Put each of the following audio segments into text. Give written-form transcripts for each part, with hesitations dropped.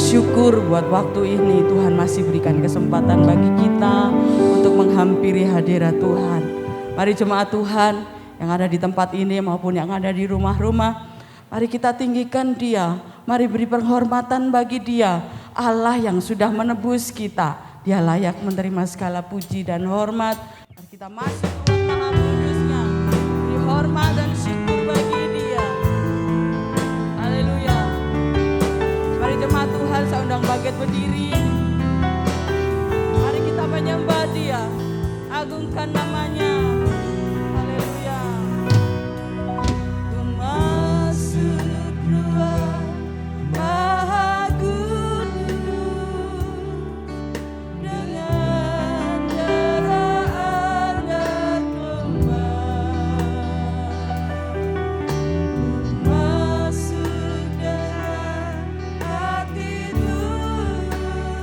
bersyukur buat waktu ini. Tuhan masih berikan kesempatan bagi kita untuk menghampiri hadirat Tuhan. Mari jemaat Tuhan yang ada di tempat ini maupun yang ada di rumah-rumah, mari kita tinggikan Dia. Mari beri penghormatan bagi Dia, Allah yang sudah menebus kita. Dia layak menerima segala puji dan hormat. Mari kita masuk ke Maha Kudus-Nya, beri hormat dan syukur bagi Dia. Haleluya. Mari jemaat Tuhan, saya undang Baget berdiri. Mari kita menyembah Dia, agungkan namanya. Haleluya. Masuk ruang Maha Kudus dengan deraan dan masuk dalam hati Tuhan.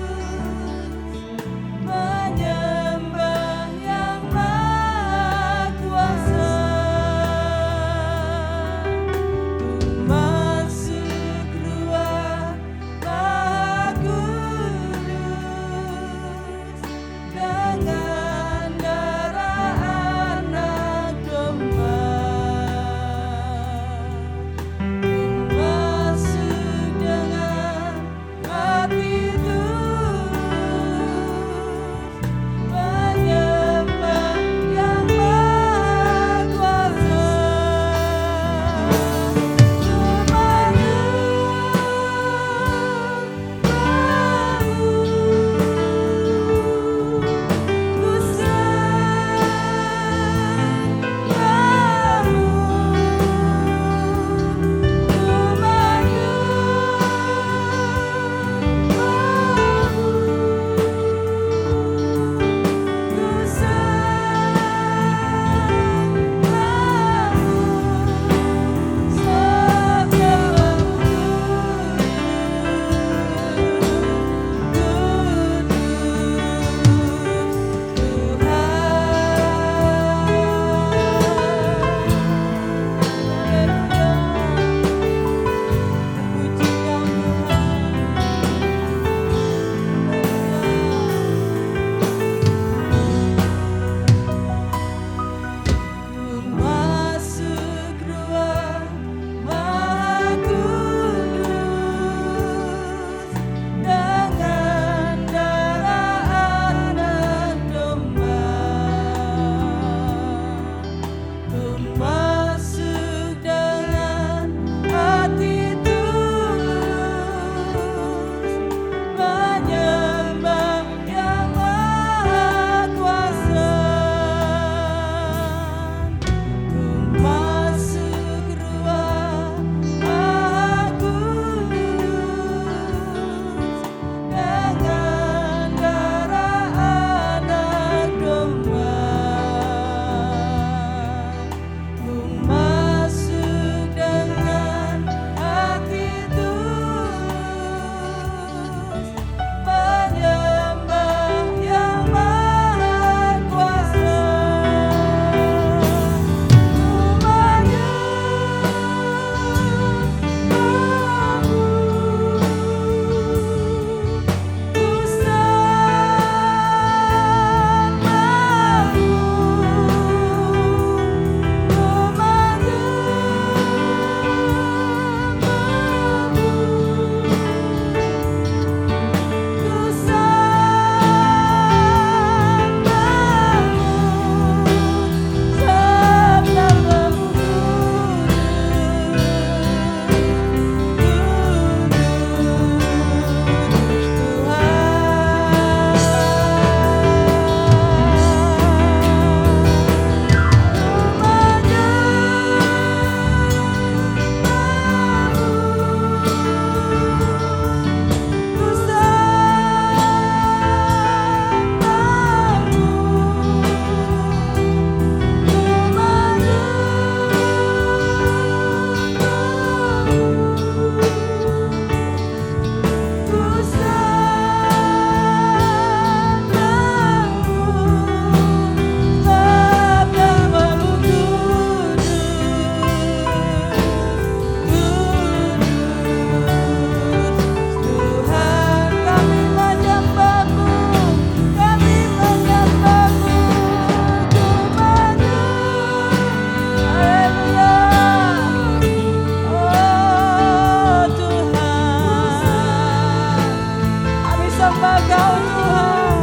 menyembah Kau Tuhan.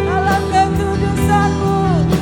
Dalam kekudusan-Mu ku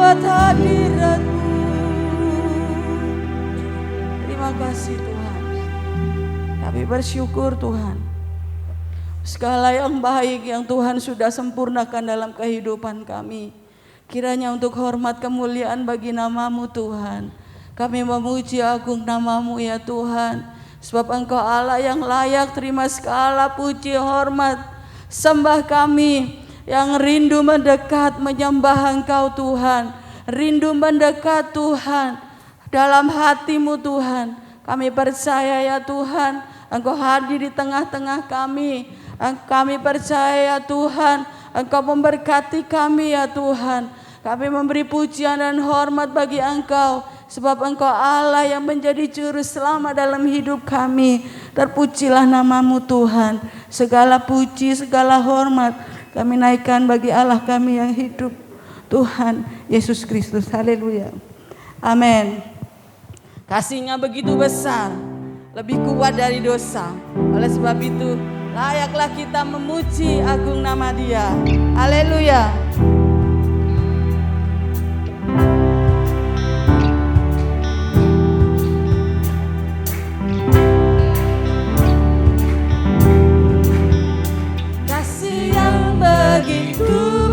buat hadirat-Mu. Terima kasih Tuhan. Kami bersyukur Tuhan. Segala yang baik yang Tuhan sudah sempurnakan dalam kehidupan kami, kiranya untuk hormat kemuliaan bagi nama-Mu Tuhan. Kami memuji agung nama-Mu ya Tuhan, sebab Engkau Allah yang layak terima segala puji hormat sembah kami, yang rindu mendekat menyembah Engkau Tuhan, rindu mendekat Tuhan dalam hati-Mu Tuhan. Kami percaya ya Tuhan, Engkau hadir di tengah-tengah kami. Kami percaya ya Tuhan, Engkau memberkati kami ya Tuhan. Kami memberi pujian dan hormat bagi Engkau, sebab Engkau Allah yang menjadi juru selamat dalam hidup kami. Terpujilah nama-Mu Tuhan. Segala puji, segala hormat kami naikkan bagi Allah kami yang hidup, Tuhan Yesus Kristus. Haleluya. Amin. Kasih-Nya begitu besar, lebih kuat dari dosa. Oleh sebab itu layaklah kita memuji agung nama Dia. Haleluya. Kasih yang begitu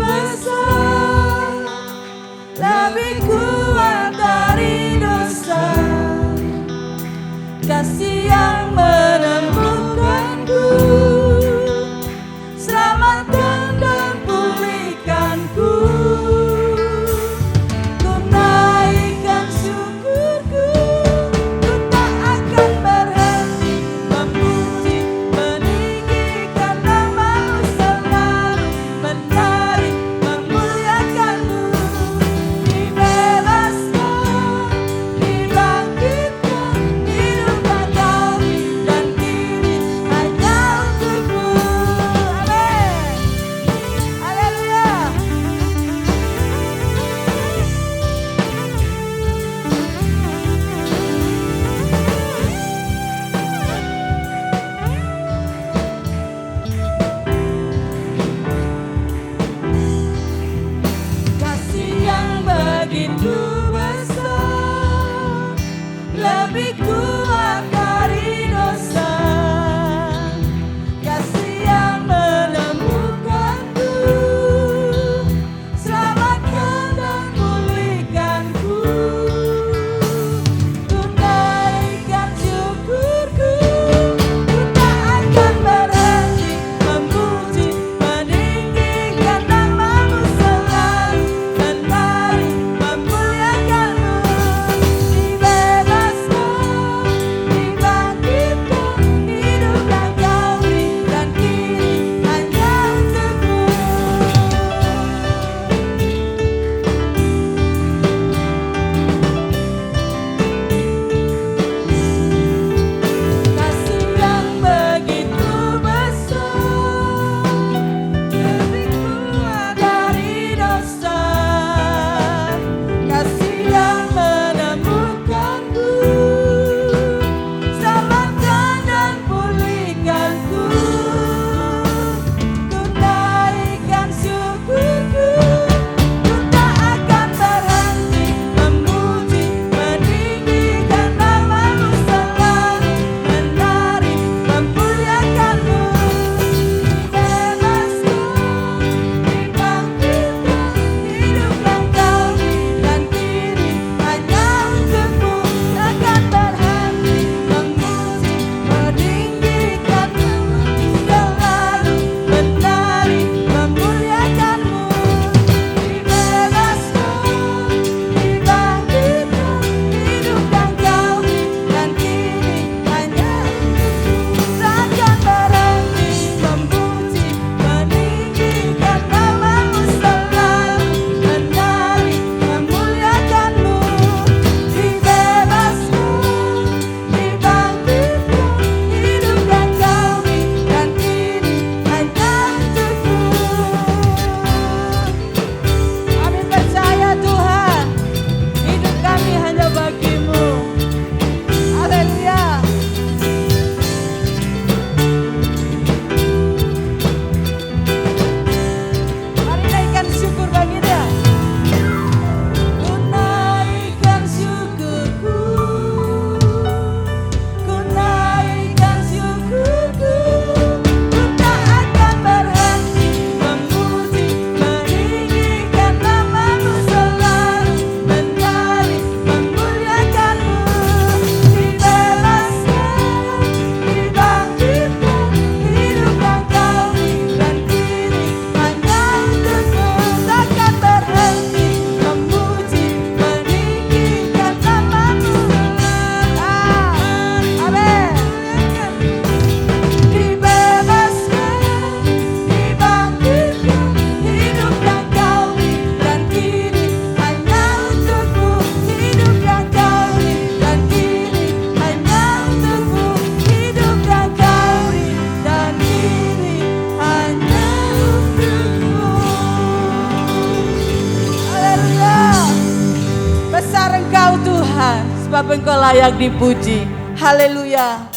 sebab Engkau layak dipuji. Haleluya.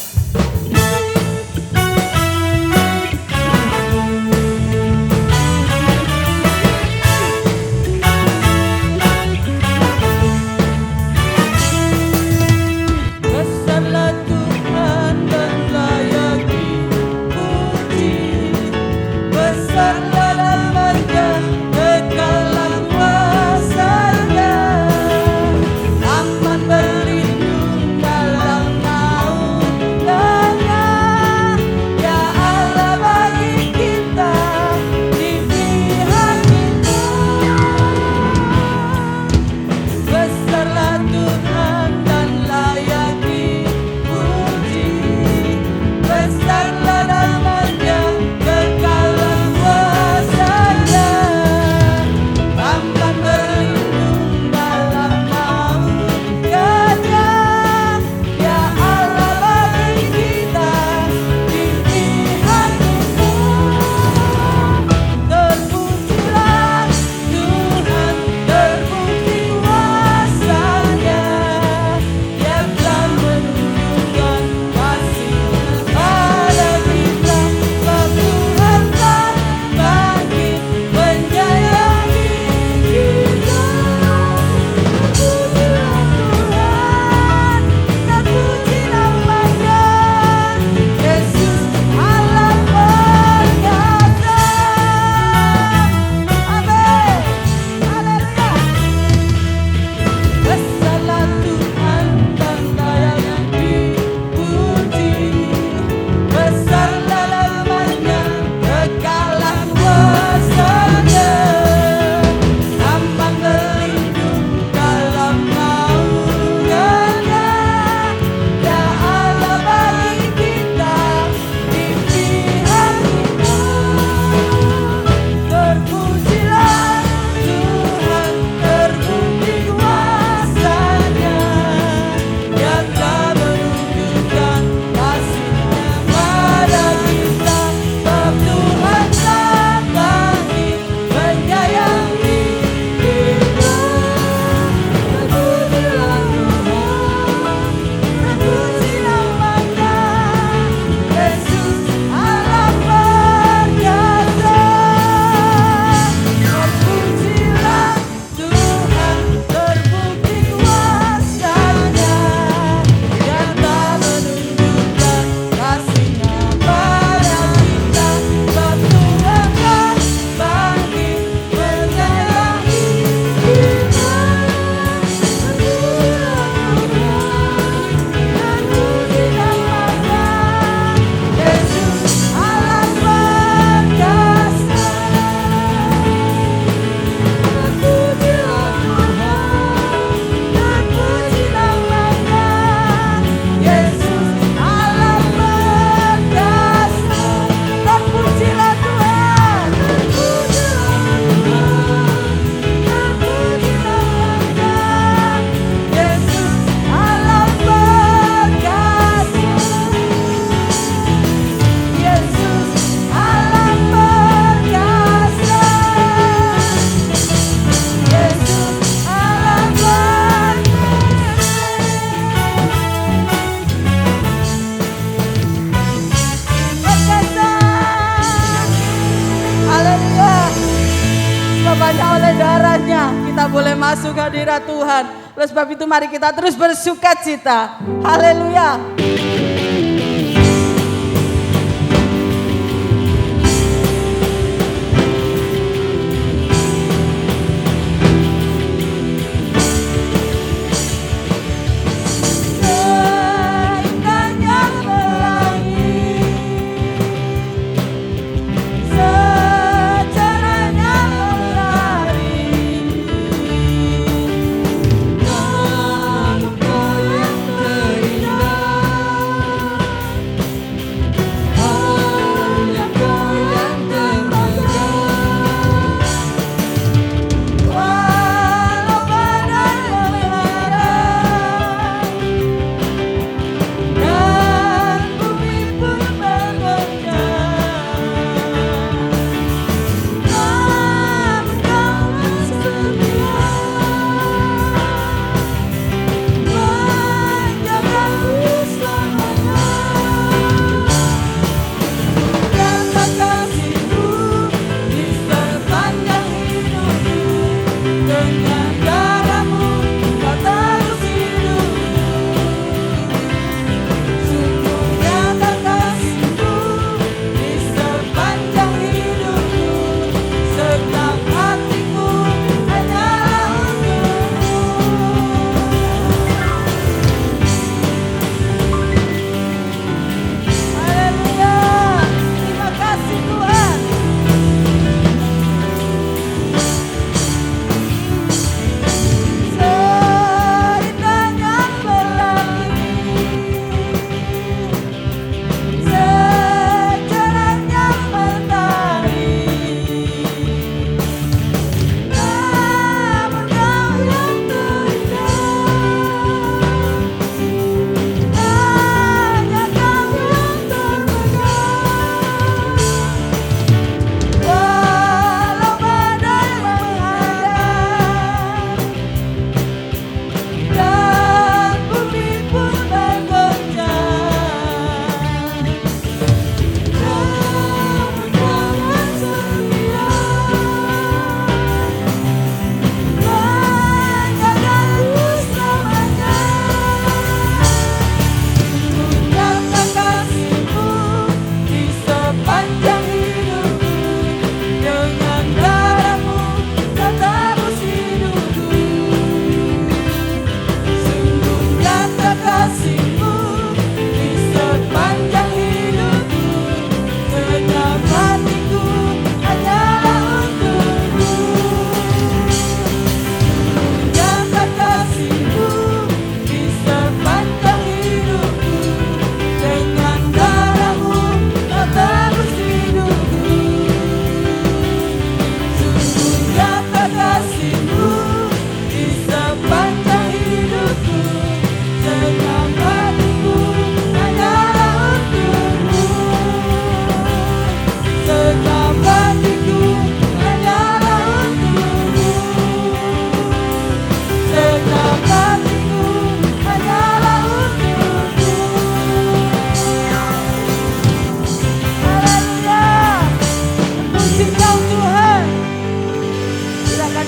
Hanya oleh darahnya kita boleh masuk hadirat Tuhan. Oleh sebab itu mari kita terus bersukacita. Haleluya.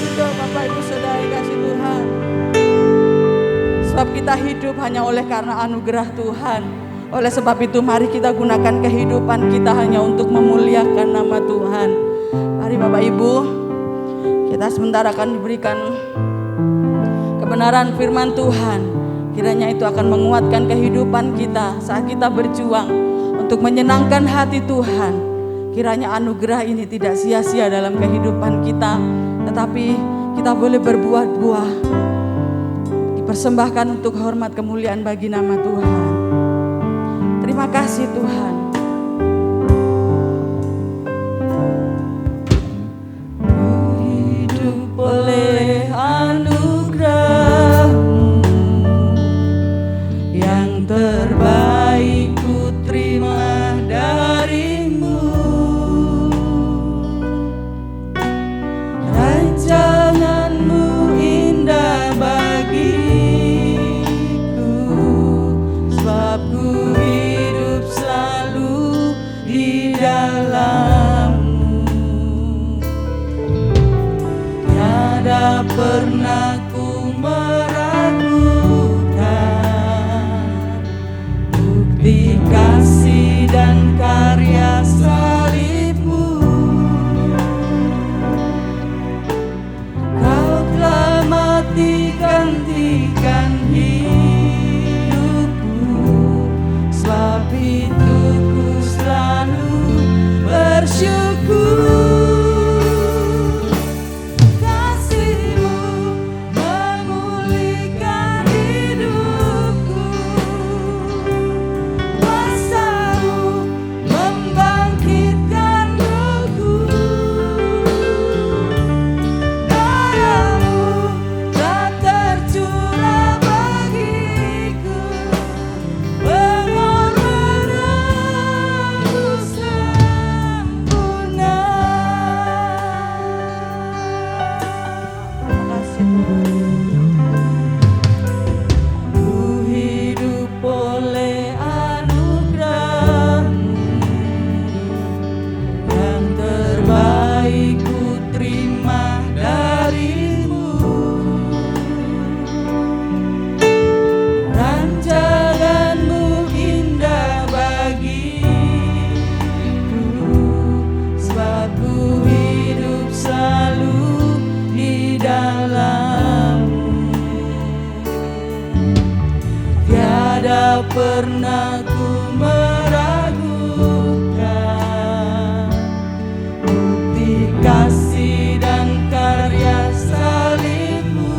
hidup Bapak Ibu Saudara kasih Tuhan. Sebab kita hidup hanya oleh karena anugerah Tuhan. Oleh sebab itu mari kita gunakan kehidupan kita hanya untuk memuliakan nama Tuhan. Mari Bapak Ibu, kita sementara akan diberikan kebenaran firman Tuhan. Kiranya itu akan menguatkan kehidupan kita saat kita berjuang untuk menyenangkan hati Tuhan. Kiranya anugerah ini tidak sia-sia dalam kehidupan kita, tetapi kita boleh berbuat buah, dipersembahkan untuk hormat kemuliaan bagi nama Tuhan. Terima kasih Tuhan. Ku hidup oleh anugerah-Mu, yang terbaik ku terima dari-Mu. Rancangan-Mu indah bagiku, sebab ku hidup selalu di dalam-Mu. Tiada pernah ku meragukan bukti kasih dan karya salib-Mu. Kau telah mati gantikan hidupku, sebab itu ku selalu bersyukur. Kasih-Mu memulihkan hidupku, kuasa-Mu membangkitkan rohku. Darah-Mu telah tercurah bagiku, pengorbanan-Mu sempurna. Terima kasih Tuhan. Ku hidup oleh anugerah-Mu, yang terbaik ku terima dari-Mu. Rancangan-Mu indah bagiku, sebab ku hidup selalu di dalam-Mu. Tiada pernah ku meragukan bukti kasih dan karya salib-Mu.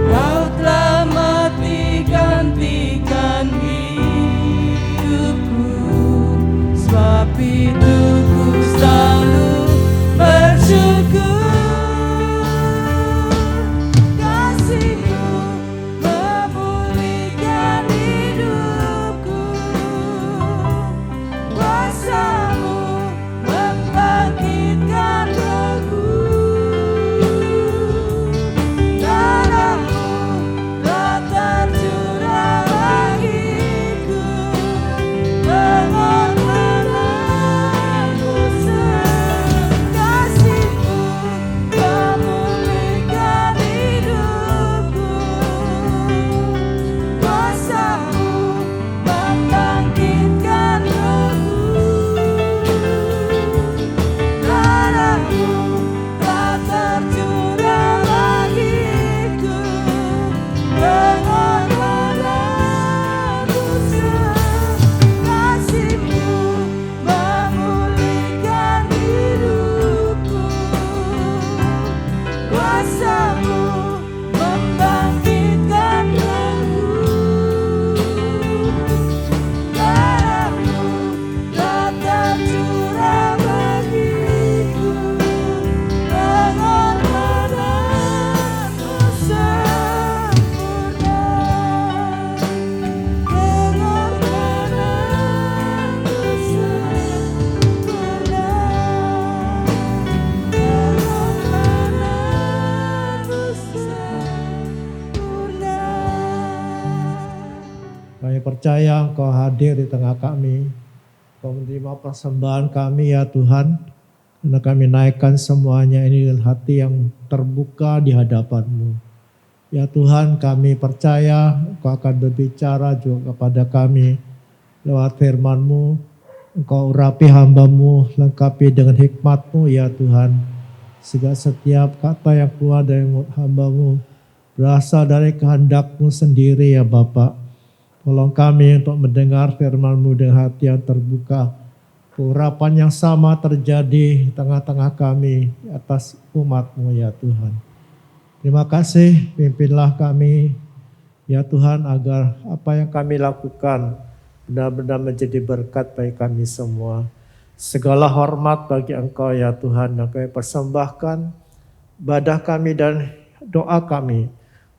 Kau telah mati gantikan hidupku, sebab itu ku selalu bersyukur. Kasih-Mu memulihkan hidupku, kuasa-Mu membangkitkan rohku. Darah-Mu telah tercurah bagiku, pengorbanan-Mu sempurna. Kasih-Mu memulihkan hidupku, kuasa-Mu membangkitkan rohku. Darah-Mu telah tercurah bagiku, pengorbanan-Mu sempurna. Kasih-Mu memulihkan hidupku, kuasa-Mu membangkitkan rohku. Darah-Mu telah tercurah bagiku, pengorbanan-Mu sempurna. Pengorbanan-Mu sempurna. Pengorbanan-Mu sempurna. Kami percaya Engkau hadir di tengah kami. Engkau menerima persembahan kami ya Tuhan. Karena kami naikkan semuanya ini dengan hati yang terbuka di hadapan-Mu. Ya Tuhan, kami percaya Engkau akan berbicara juga kepada kami lewat firman-Mu. Engkau urapi hamba-Mu, lengkapi dengan hikmat-Mu ya Tuhan. Sehingga setiap kata yang keluar dari mulut hamba-Mu berasal dari kehendak-Mu sendiri ya Bapa. Tolong kami untuk mendengar firman-Mu dengan hati yang terbuka. Urapan yang sama terjadi di tengah-tengah kami atas umat-Mu ya Tuhan. Terima kasih, pimpinlah kami ya Tuhan agar apa yang kami lakukan benar-benar menjadi berkat bagi kami semua. Segala hormat bagi Engkau ya Tuhan yang kami persembahkan ibadah kami dan doa kami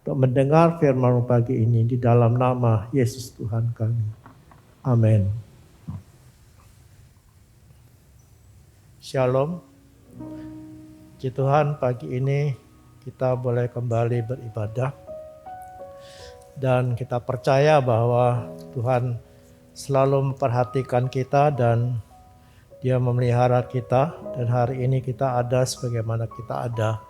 untuk mendengar firman-Mu pagi ini di dalam nama Yesus Tuhan kami. Amin. Shalom. Puji Tuhan, pagi ini kita boleh kembali beribadah. Dan kita percaya bahwa Tuhan selalu memperhatikan kita dan Dia memelihara kita. Dan hari ini kita ada sebagaimana kita ada.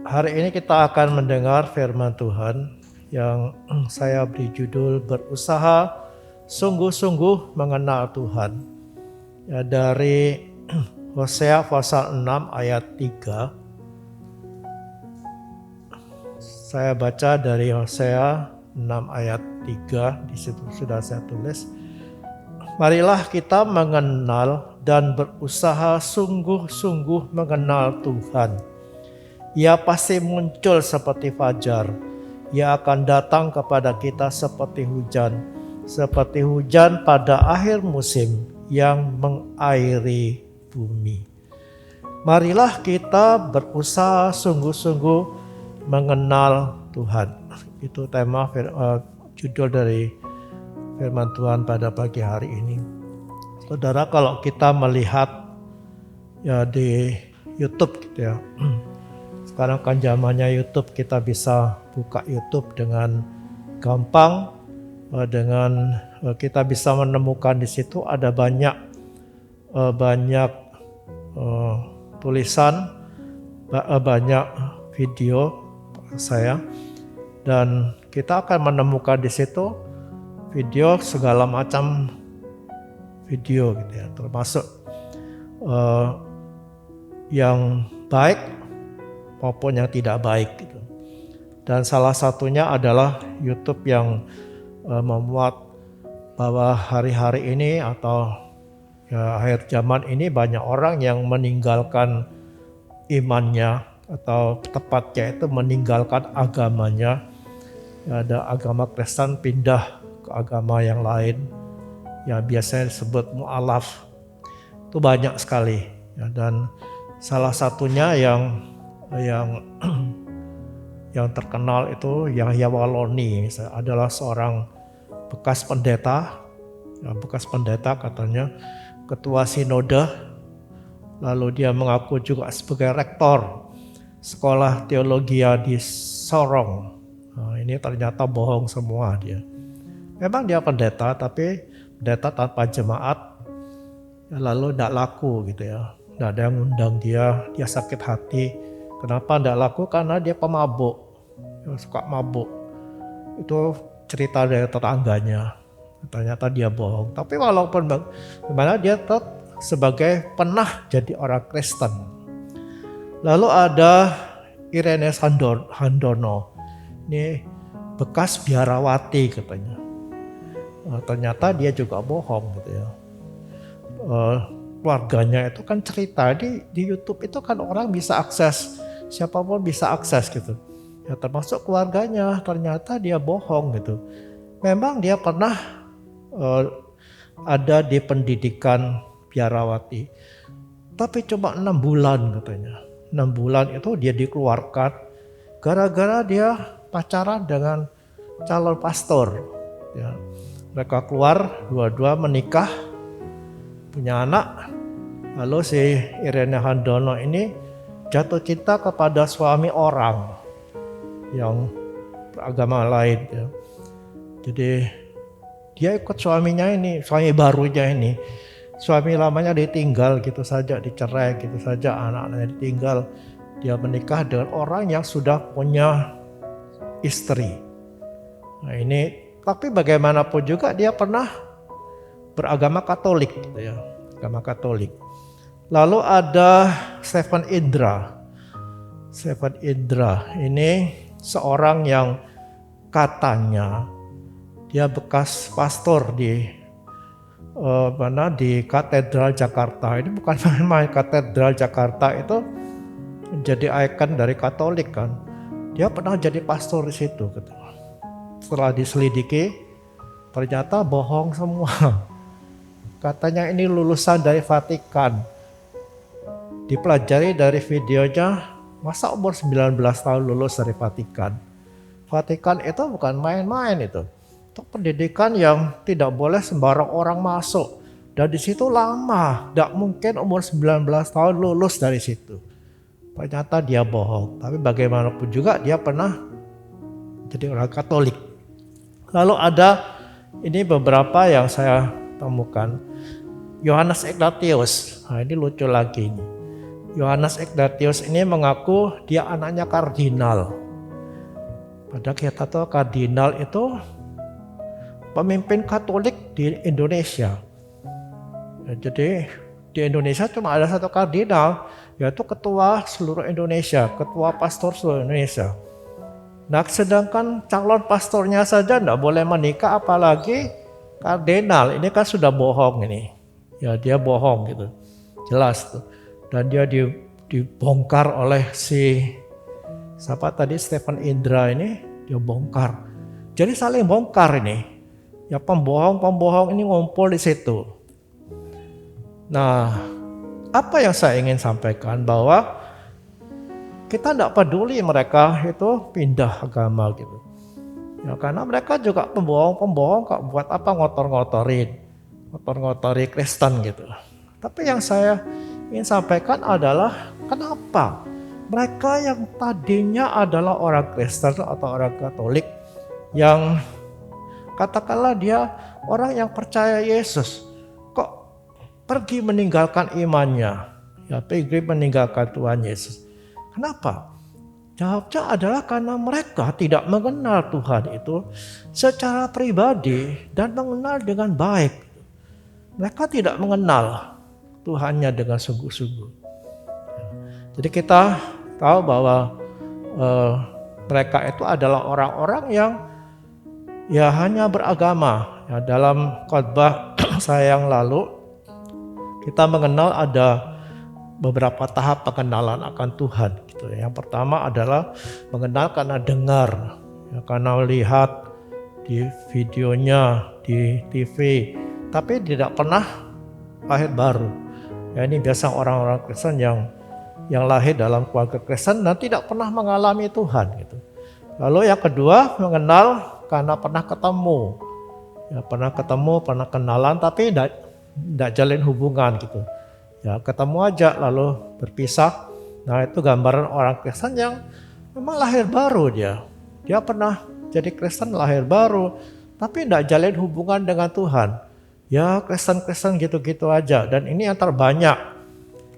Hari ini kita akan mendengar firman Tuhan yang saya beri judul berusaha sungguh-sungguh mengenal Tuhan. Ya, dari Hosea pasal 6 ayat 3. Saya baca dari Hosea 6 ayat 3, di situ sudah saya tulis. Marilah kita mengenal dan berusaha sungguh-sungguh mengenal Tuhan. Ia pasti muncul seperti fajar. Ia akan datang kepada kita seperti hujan pada akhir musim yang mengairi bumi. Marilah kita berusaha sungguh-sungguh mengenal Tuhan. Itu tema judul dari firman Tuhan pada pagi hari ini. Saudara, kalau kita melihat ya di YouTube gitu ya. Sekarang kan zamannya YouTube, kita bisa buka YouTube dengan gampang, dengan kita bisa menemukan di situ ada banyak tulisan, banyak video saya, dan kita akan menemukan di situ video segala macam video gitu ya, termasuk yang baik maupun yang tidak baik gitu. Dan salah satunya adalah YouTube yang memuat bahwa hari-hari ini atau ya, akhir zaman ini banyak orang yang meninggalkan imannya atau tepatnya itu meninggalkan agamanya. Ya, ada agama Kristen pindah ke agama yang lain. Ya, biasanya disebut mu'alaf. Itu banyak sekali. Ya, dan salah satunya yang terkenal itu Yahya Waloni adalah seorang bekas pendeta katanya, ketua sinode, lalu dia mengaku juga sebagai rektor sekolah teologi di Sorong. Nah, ini ternyata bohong semua dia. Memang dia pendeta, tapi pendeta tanpa jemaat, lalu tidak laku gitu ya. Tidak ada yang undang dia sakit hati. Kenapa tidak laku? Karena dia pemabuk, suka mabuk. Itu cerita dari tetangganya. Ternyata dia bohong. Tapi walaupun bagaimana, dia tetap sebagai pernah jadi orang Kristen. Lalu ada Irenes Handono. Ini bekas biarawati katanya. Ternyata dia juga bohong gitu ya. Keluarganya itu kan cerita di YouTube itu kan orang bisa akses, siapapun bisa akses gitu. Ya, termasuk keluarganya, ternyata dia bohong gitu. Memang dia pernah ada di pendidikan biarawati, tapi cuma 6 bulan katanya. 6 bulan itu dia dikeluarkan gara-gara dia pacaran dengan calon pastor. Ya, mereka keluar, dua-dua menikah, punya anak. Lalu si Irene Handono ini jatuh cinta kepada suami orang yang beragama lain ya. Jadi dia ikut suami barunya ini suami lamanya ditinggal gitu saja, dicerai gitu saja, anak-anaknya ditinggal. Dia menikah dengan orang yang sudah punya istri. Nah ini, tapi bagaimanapun juga dia pernah beragama Katolik gitu ya, agama Katolik. Lalu ada Stephen Indra. Stephen Indra ini seorang yang katanya dia bekas pastor di di Katedral Jakarta. Ini bukan main-main, Katedral Jakarta itu menjadi ikon dari Katolik kan. Dia pernah jadi pastor di situ gitu. Setelah diselidiki ternyata bohong semua. Katanya ini lulusan dari Vatikan. Dipelajari dari videonya, masa umur 19 tahun lulus dari Vatikan. Vatikan itu bukan main-main itu. Itu pendidikan yang tidak boleh sembarang orang masuk. Dan di situ lama, tidak mungkin umur 19 tahun lulus dari situ. Ternyata dia bohong. Tapi bagaimanapun juga dia pernah jadi orang Katolik. Lalu ada ini beberapa yang saya temukan. Yohanes Ignatius. Nah ini lucu lagi nih. Yohanes Ignatius ini mengaku dia anaknya kardinal. Padahal kita tahu kardinal itu pemimpin Katolik di Indonesia. Ya, jadi di Indonesia cuma ada satu kardinal, yaitu ketua seluruh Indonesia, ketua pastor seluruh Indonesia. Nah sedangkan calon pastornya saja tidak boleh menikah, apalagi kardinal. Ini kan sudah bohong ini. Ya dia bohong gitu, jelas tuh. Dan dia dibongkar oleh siapa tadi, Stephen Indra ini, dia bongkar. Jadi saling bongkar ini. Ya pembohong-pembohong ini ngumpul di situ. Nah, apa yang saya ingin sampaikan bahwa kita tidak peduli mereka itu pindah agama gitu. Ya karena mereka juga pembohong-pembohong, kok buat apa ngotor-ngotori Kristen gitu. Tapi yang saya ingin sampaikan adalah kenapa mereka yang tadinya adalah orang Kristen atau orang Katolik yang katakanlah dia orang yang percaya Yesus kok pergi meninggalkan imannya, ya pergi meninggalkan Tuhan Yesus. Kenapa? Jawabnya adalah karena mereka tidak mengenal Tuhan itu secara pribadi dan mengenal dengan baik. Mereka tidak mengenal Tuhannya dengan sungguh-sungguh. Jadi kita tahu bahwa mereka itu adalah orang-orang yang ya hanya beragama. Ya, dalam khotbah saya yang lalu kita mengenal ada beberapa tahap pengenalan akan Tuhan. Gitu. Yang pertama adalah mengenal karena dengar, ya, karena lihat di videonya, di TV, tapi tidak pernah lahir baru. Ya ini biasa orang-orang Kristen yang lahir dalam keluarga Kristen dan tidak pernah mengalami Tuhan gitu. Lalu yang kedua mengenal karena pernah ketemu. Ya pernah ketemu, pernah kenalan tapi tidak jalin hubungan gitu. Ya ketemu aja lalu berpisah. Nah itu gambaran orang Kristen yang memang lahir baru dia. Dia pernah jadi Kristen lahir baru tapi tidak jalin hubungan dengan Tuhan. Ya Kristen-Kristen gitu-gitu aja. Dan ini yang terbanyak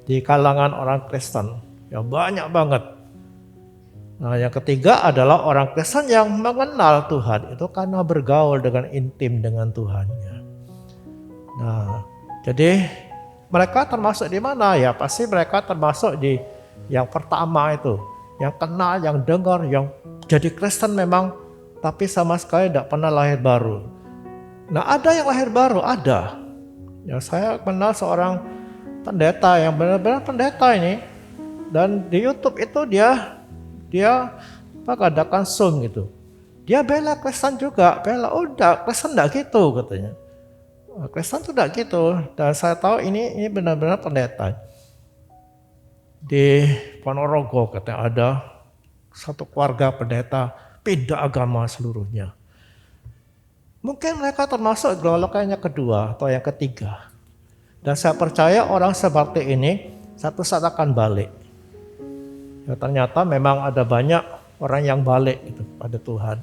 di kalangan orang Kristen. Ya banyak banget. Nah yang ketiga adalah orang Kristen yang mengenal Tuhan. Itu karena bergaul dengan intim dengan Tuhannya. Nah jadi mereka termasuk di mana? Ya pasti mereka termasuk di yang pertama itu. Yang kenal, yang dengar, yang jadi Kristen memang. Tapi sama sekali tidak pernah lahir baru. Nah ada yang lahir baru, ada. Ya saya kenal seorang pendeta yang benar-benar pendeta ini. Dan di YouTube itu dia adakan Zoom gitu. Dia bela Kristen juga, udah Kristen enggak gitu katanya. Kristen tuh enggak gitu. Dan saya tahu ini benar-benar pendeta. Di Ponorogo katanya ada satu keluarga pendeta pindah agama seluruhnya. Mungkin mereka termasuk golongannya kedua atau yang ketiga. Dan saya percaya orang seperti ini satu saat akan balik. Ya, ternyata memang ada banyak orang yang balik gitu pada Tuhan.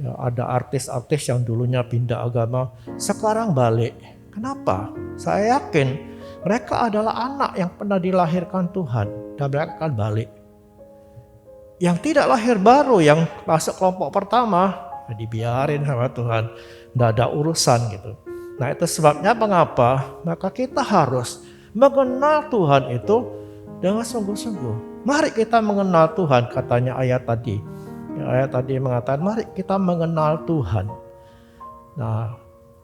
Ya, ada artis-artis yang dulunya pindah agama, sekarang balik Kenapa? Saya yakin mereka adalah anak yang pernah dilahirkan Tuhan dan mereka akan balik. Yang tidak lahir baru, yang masuk kelompok pertama, dibiarin sama Tuhan, tidak ada urusan gitu. Nah itu sebabnya mengapa maka kita harus mengenal Tuhan itu dengan sungguh-sungguh. Mari kita mengenal Tuhan, katanya ayat tadi. Ayat tadi mengatakan mari kita mengenal Tuhan. Nah,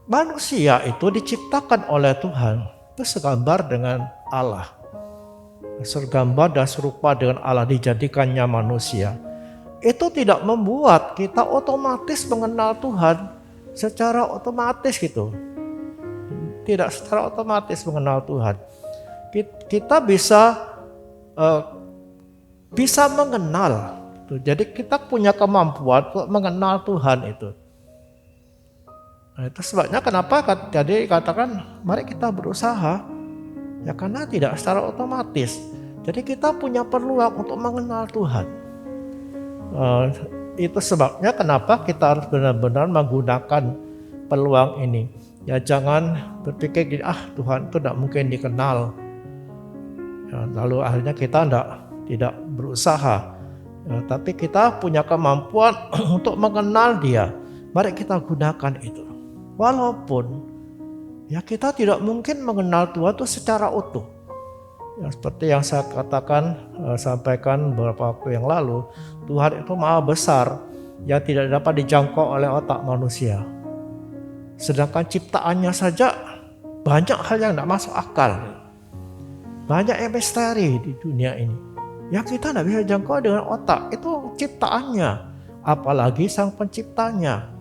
manusia itu diciptakan oleh Tuhan itu segambar dengan Allah. Segambar dan serupa dengan Allah, dijadikannya manusia. Itu tidak membuat kita otomatis mengenal Tuhan secara otomatis gitu. Tidak secara otomatis mengenal Tuhan. Kita bisa mengenal. Jadi kita punya kemampuan untuk mengenal Tuhan itu. Nah, itu sebabnya kenapa tadi katakan mari kita berusaha. Ya karena tidak secara otomatis. Jadi kita punya peluang untuk mengenal Tuhan. Itu sebabnya kenapa kita harus benar-benar menggunakan peluang ini. Ya jangan berpikir gini, Tuhan itu tidak mungkin dikenal. Ya, lalu akhirnya kita tidak berusaha. Ya, tapi kita punya kemampuan untuk mengenal Dia. Mari kita gunakan itu. Walaupun ya kita tidak mungkin mengenal Tuhan itu secara utuh. Ya, seperti yang saya sampaikan beberapa waktu yang lalu, Tuhan itu maha besar yang tidak dapat dijangkau oleh otak manusia. Sedangkan ciptaannya saja banyak hal yang tidak masuk akal. Banyak yang misteri di dunia ini yang kita tidak bisa jangkau dengan otak. Itu ciptaannya, apalagi sang penciptanya.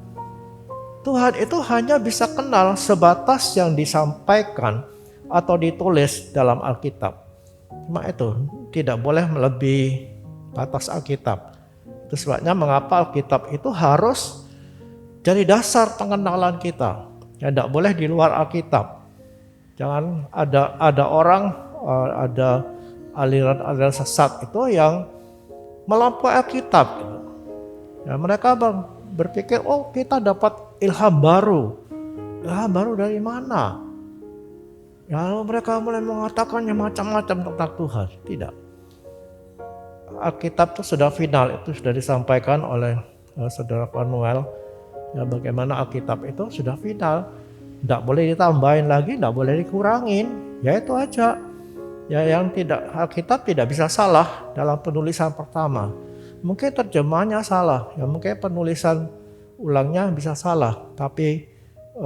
Tuhan itu hanya bisa kenal sebatas yang disampaikan atau ditulis dalam Alkitab. Cuma itu tidak boleh melebihi batas Alkitab. Itu sebabnya mengapa Alkitab itu harus jadi dasar pengenalan kita. Ya, tidak boleh di luar Alkitab. Jangan ada orang, ada aliran-aliran sesat itu yang melampaui Alkitab. Ya, mereka berpikir, kita dapat ilham baru. Ilham baru dari mana? Ya, lalu mereka mulai mengatakannya macam-macam tentang Tuhan. Tidak. Alkitab itu sudah final, itu sudah disampaikan oleh Saudara Manuel. Ya, bagaimana Alkitab itu sudah final. Tidak boleh ditambahin lagi, tidak boleh dikurangin. Ya itu aja. Ya yang Alkitab tidak bisa salah dalam penulisan pertama. Mungkin terjemahnya salah, ya mungkin penulisan ulangnya bisa salah. Tapi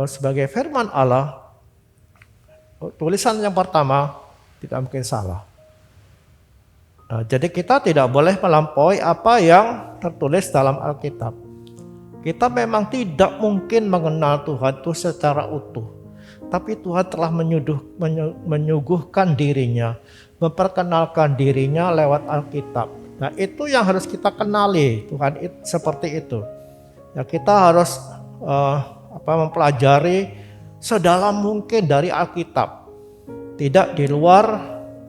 sebagai firman Allah, tulisan yang pertama tidak mungkin salah. Jadi kita tidak boleh melampaui apa yang tertulis dalam Alkitab. Kita memang tidak mungkin mengenal Tuhan itu secara utuh. Tapi Tuhan telah menyuguhkan dirinya, memperkenalkan dirinya lewat Alkitab. Nah itu yang harus kita kenali, Tuhan itu seperti itu. Ya, kita harus mempelajari sedalam mungkin dari Alkitab. Tidak di luar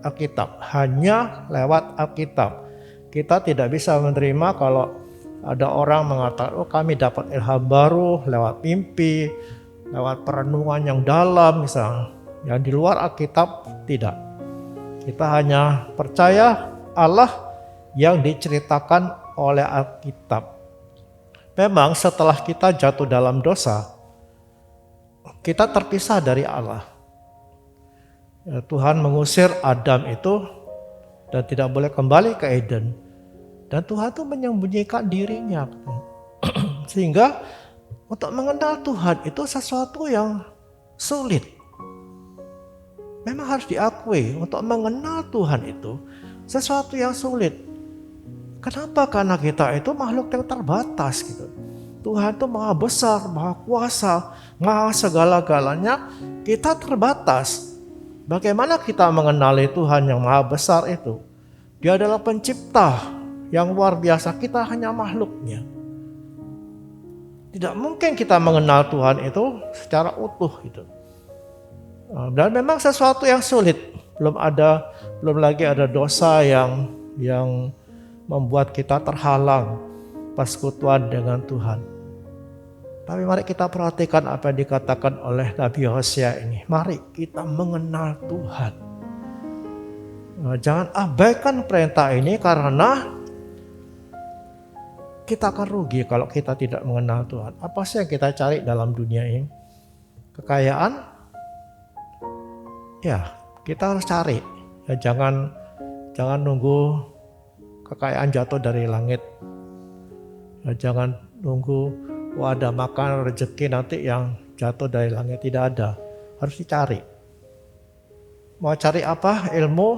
Alkitab, hanya lewat Alkitab. Kita tidak bisa menerima kalau ada orang mengatakan, kami dapat ilham baru lewat mimpi, lewat perenungan yang dalam misalnya. Yang di luar Alkitab tidak. Kita hanya percaya Allah yang diceritakan oleh Alkitab. Memang setelah kita jatuh dalam dosa, kita terpisah dari Allah. Ya, Tuhan mengusir Adam itu dan tidak boleh kembali ke Eden. Dan Tuhan itu menyembunyikan dirinya. Sehingga untuk mengenal Tuhan itu sesuatu yang sulit. Memang harus diakui, untuk mengenal Tuhan itu sesuatu yang sulit. Kenapa? Karena kita itu makhluk yang terbatas gitu. Tuhan itu maha besar, maha kuasa, maha segala-galanya. Kita terbatas. Bagaimana kita mengenali Tuhan yang maha besar itu? Dia adalah pencipta yang luar biasa, kita hanya makhluknya. Tidak mungkin kita mengenal Tuhan itu secara utuh gitu. Dan memang sesuatu yang sulit. Belum lagi ada dosa yang membuat kita terhalang persekutuan dengan Tuhan. Tapi mari kita perhatikan apa yang dikatakan oleh Nabi Hosea ini. Mari kita mengenal Tuhan. Jangan abaikan perintah ini karena kita akan rugi kalau kita tidak mengenal Tuhan. Apa sih yang kita cari dalam dunia ini? Kekayaan? Ya, kita harus cari. Ya, jangan nunggu kekayaan jatuh dari langit. Ya, jangan nunggu ada makan rezeki nanti yang jatuh dari langit, tidak ada. Harus dicari. Mau cari apa? Ilmu?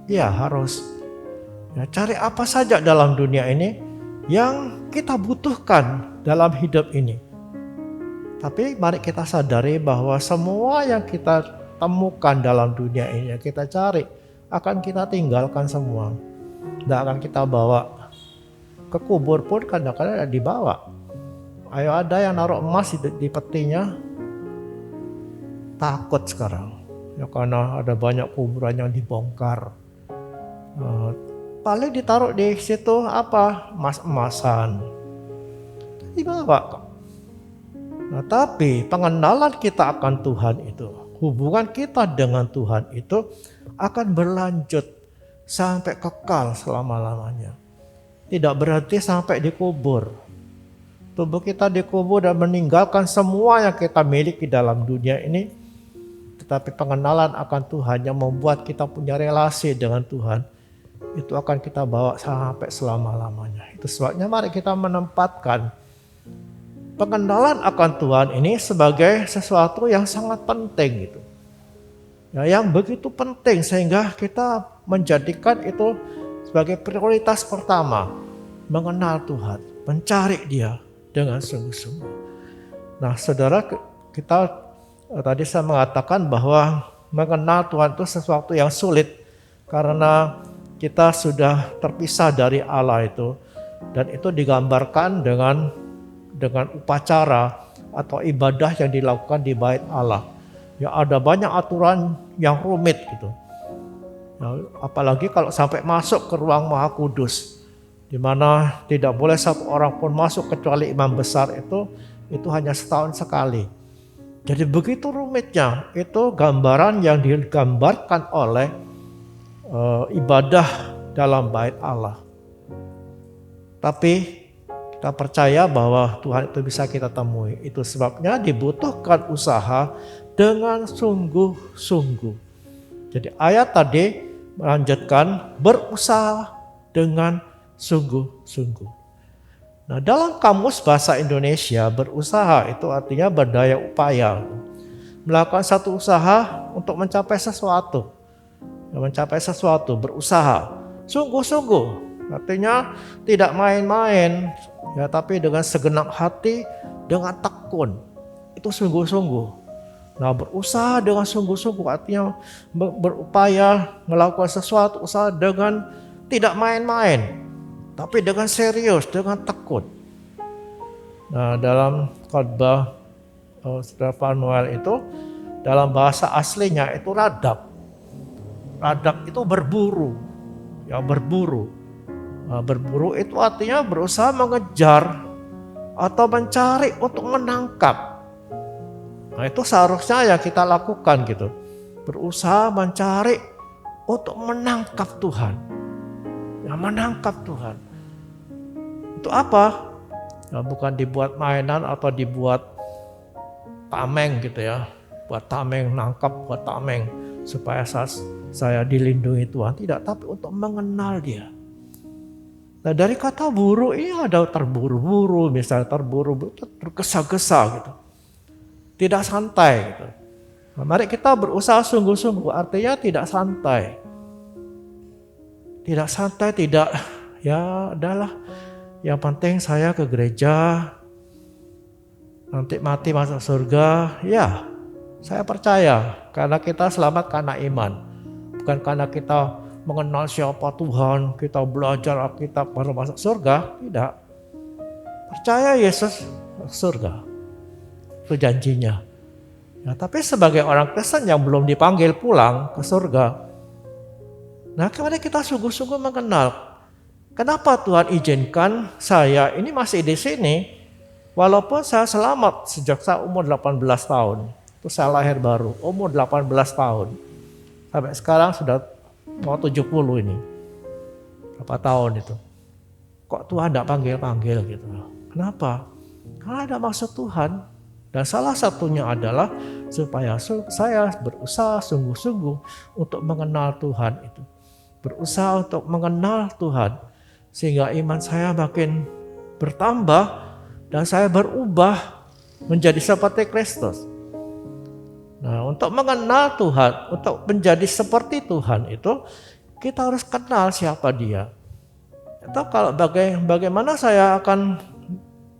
Ya harus. Ya, cari apa saja dalam dunia ini yang kita butuhkan dalam hidup ini. Tapi mari kita sadari bahwa semua yang kita temukan dalam dunia ini, yang kita cari, akan kita tinggalkan semua. Tidak akan kita bawa. Ke kubur pun kadang-kadang dibawa. Ayo ada yang naruh emas di petinya, takut sekarang. Ya karena ada banyak kuburan yang dibongkar. Paling ditaruh di situ apa? Emas-emasan. Dibawa. Nah, tapi pengenalan kita akan Tuhan itu, hubungan kita dengan Tuhan itu akan berlanjut sampai kekal selama-lamanya. Tidak berhenti sampai dikubur. Tubuh kita dikubur dan meninggalkan semua yang kita miliki dalam dunia ini. Tetapi pengenalan akan Tuhan yang membuat kita punya relasi dengan Tuhan, itu akan kita bawa sampai selama-lamanya. Itu sebabnya mari kita menempatkan pengenalan akan Tuhan ini sebagai sesuatu yang sangat penting gitu. Ya, yang begitu penting sehingga kita menjadikan itu sebagai prioritas pertama. Mengenal Tuhan, mencari Dia dengan sungguh-sungguh. Nah saudara, kita tadi saya mengatakan bahwa mengenal Tuhan itu sesuatu yang sulit karena kita sudah terpisah dari Allah itu, dan itu digambarkan dengan upacara atau ibadah yang dilakukan di bait Allah. Ya ada banyak aturan yang rumit gitu. Nah, apalagi kalau sampai masuk ke ruang Maha Kudus, di mana tidak boleh satu orang pun masuk kecuali imam besar itu hanya setahun sekali. Jadi begitu rumitnya, itu gambaran yang digambarkan oleh ibadah dalam bait Allah. Tapi kita percaya bahwa Tuhan itu bisa kita temui. Itu sebabnya dibutuhkan usaha dengan sungguh-sungguh. Jadi ayat tadi melanjutkan berusaha dengan sungguh-sungguh. Nah, dalam kamus bahasa Indonesia, berusaha itu artinya berdaya upaya. Melakukan satu usaha untuk mencapai sesuatu. Mencapai sesuatu, berusaha. Sungguh-sungguh, artinya tidak main-main. Ya, tapi dengan segenap hati, dengan tekun. Itu sungguh-sungguh. Nah, berusaha dengan sungguh-sungguh artinya berupaya melakukan sesuatu usaha dengan tidak main-main. Tapi dengan serius, dengan tekun. Nah, dalam khotbah Saudara Fanuel itu, dalam bahasa aslinya itu radab. Radab itu berburu. Ya, berburu. Nah, berburu itu artinya berusaha mengejar atau mencari untuk menangkap. Nah, itu seharusnya yang kita lakukan gitu. Berusaha mencari untuk menangkap Tuhan. Ya, menangkap Tuhan. Itu apa? Ya, bukan dibuat mainan atau dibuat tameng gitu ya. Buat tameng, nangkap buat tameng. Supaya saya dilindungi Tuhan. Tidak, tapi untuk mengenal Dia. Nah, dari kata buru ini ada terburu-buru. Misalnya terburu-buru, tergesa-gesa gitu. Tidak santai gitu. Nah, mari kita berusaha sungguh-sungguh. Artinya tidak santai. Tidak santai, tidak ya adalah yang penting saya ke gereja, nanti mati masuk surga. Ya, saya percaya karena kita selamat karena iman, bukan karena kita mengenal siapa Tuhan, kita belajar Alkitab baru masuk surga. Tidak, percaya Yesus surga, itu janjinya. Ya, tapi sebagai orang Kristen yang belum dipanggil pulang ke surga, nah kemarin kita sungguh-sungguh mengenal. Kenapa Tuhan izinkan saya ini masih di sini Walaupun saya selamat sejak saya umur 18 tahun. Itu saya lahir baru, umur 18 tahun. Sampai sekarang sudah mau 70 ini. Berapa tahun itu. Kok Tuhan tidak panggil-panggil gitu. Kenapa? Karena ada maksud Tuhan. Dan salah satunya adalah supaya saya berusaha sungguh-sungguh untuk mengenal Tuhan itu. Berusaha untuk mengenal Tuhan. Sehingga iman saya makin bertambah. Dan saya berubah menjadi seperti Kristus. Nah, untuk mengenal Tuhan, untuk menjadi seperti Tuhan itu, kita harus kenal siapa Dia. Atau kalau bagaimana saya akan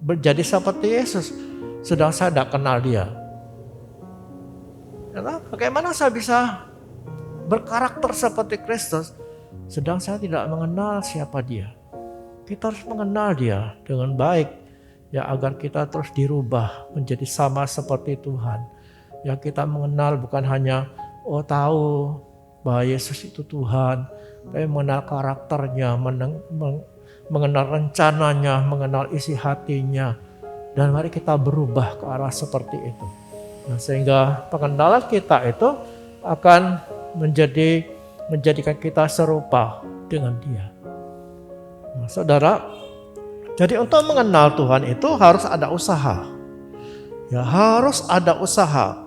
menjadi seperti Yesus, sedang saya tidak kenal Dia. Bagaimana saya bisa berkarakter seperti Kristus, sedang saya tidak mengenal siapa Dia. Kita harus mengenal Dia dengan baik. Ya, agar kita terus dirubah menjadi sama seperti Tuhan. Yang kita mengenal bukan hanya tahu bahwa Yesus itu Tuhan, tapi mengenal karakternya, mengenal rencananya, mengenal isi hatinya. Dan mari kita berubah ke arah seperti itu. Nah, sehingga pengenalan kita itu akan menjadikan kita serupa dengan Dia. Nah, saudara, jadi untuk mengenal Tuhan itu harus ada usaha. Ya, harus ada usaha.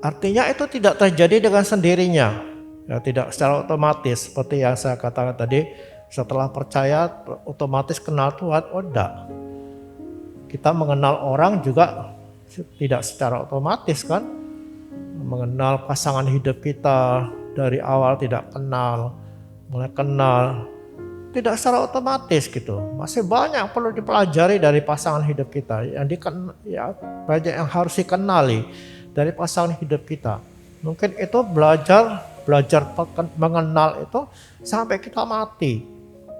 Artinya itu tidak terjadi dengan sendirinya. Ya, tidak secara otomatis seperti yang saya katakan tadi, setelah percaya otomatis kenal Tuhan. Oh, enggak. Kita mengenal orang juga tidak secara otomatis kan. Mengenal pasangan hidup kita dari awal tidak kenal, mulai kenal. Tidak secara otomatis gitu. Masih banyak perlu dipelajari dari pasangan hidup kita. Banyak yang harus dikenali dari pasangan hidup kita. Mungkin itu belajar mengenal itu sampai kita mati.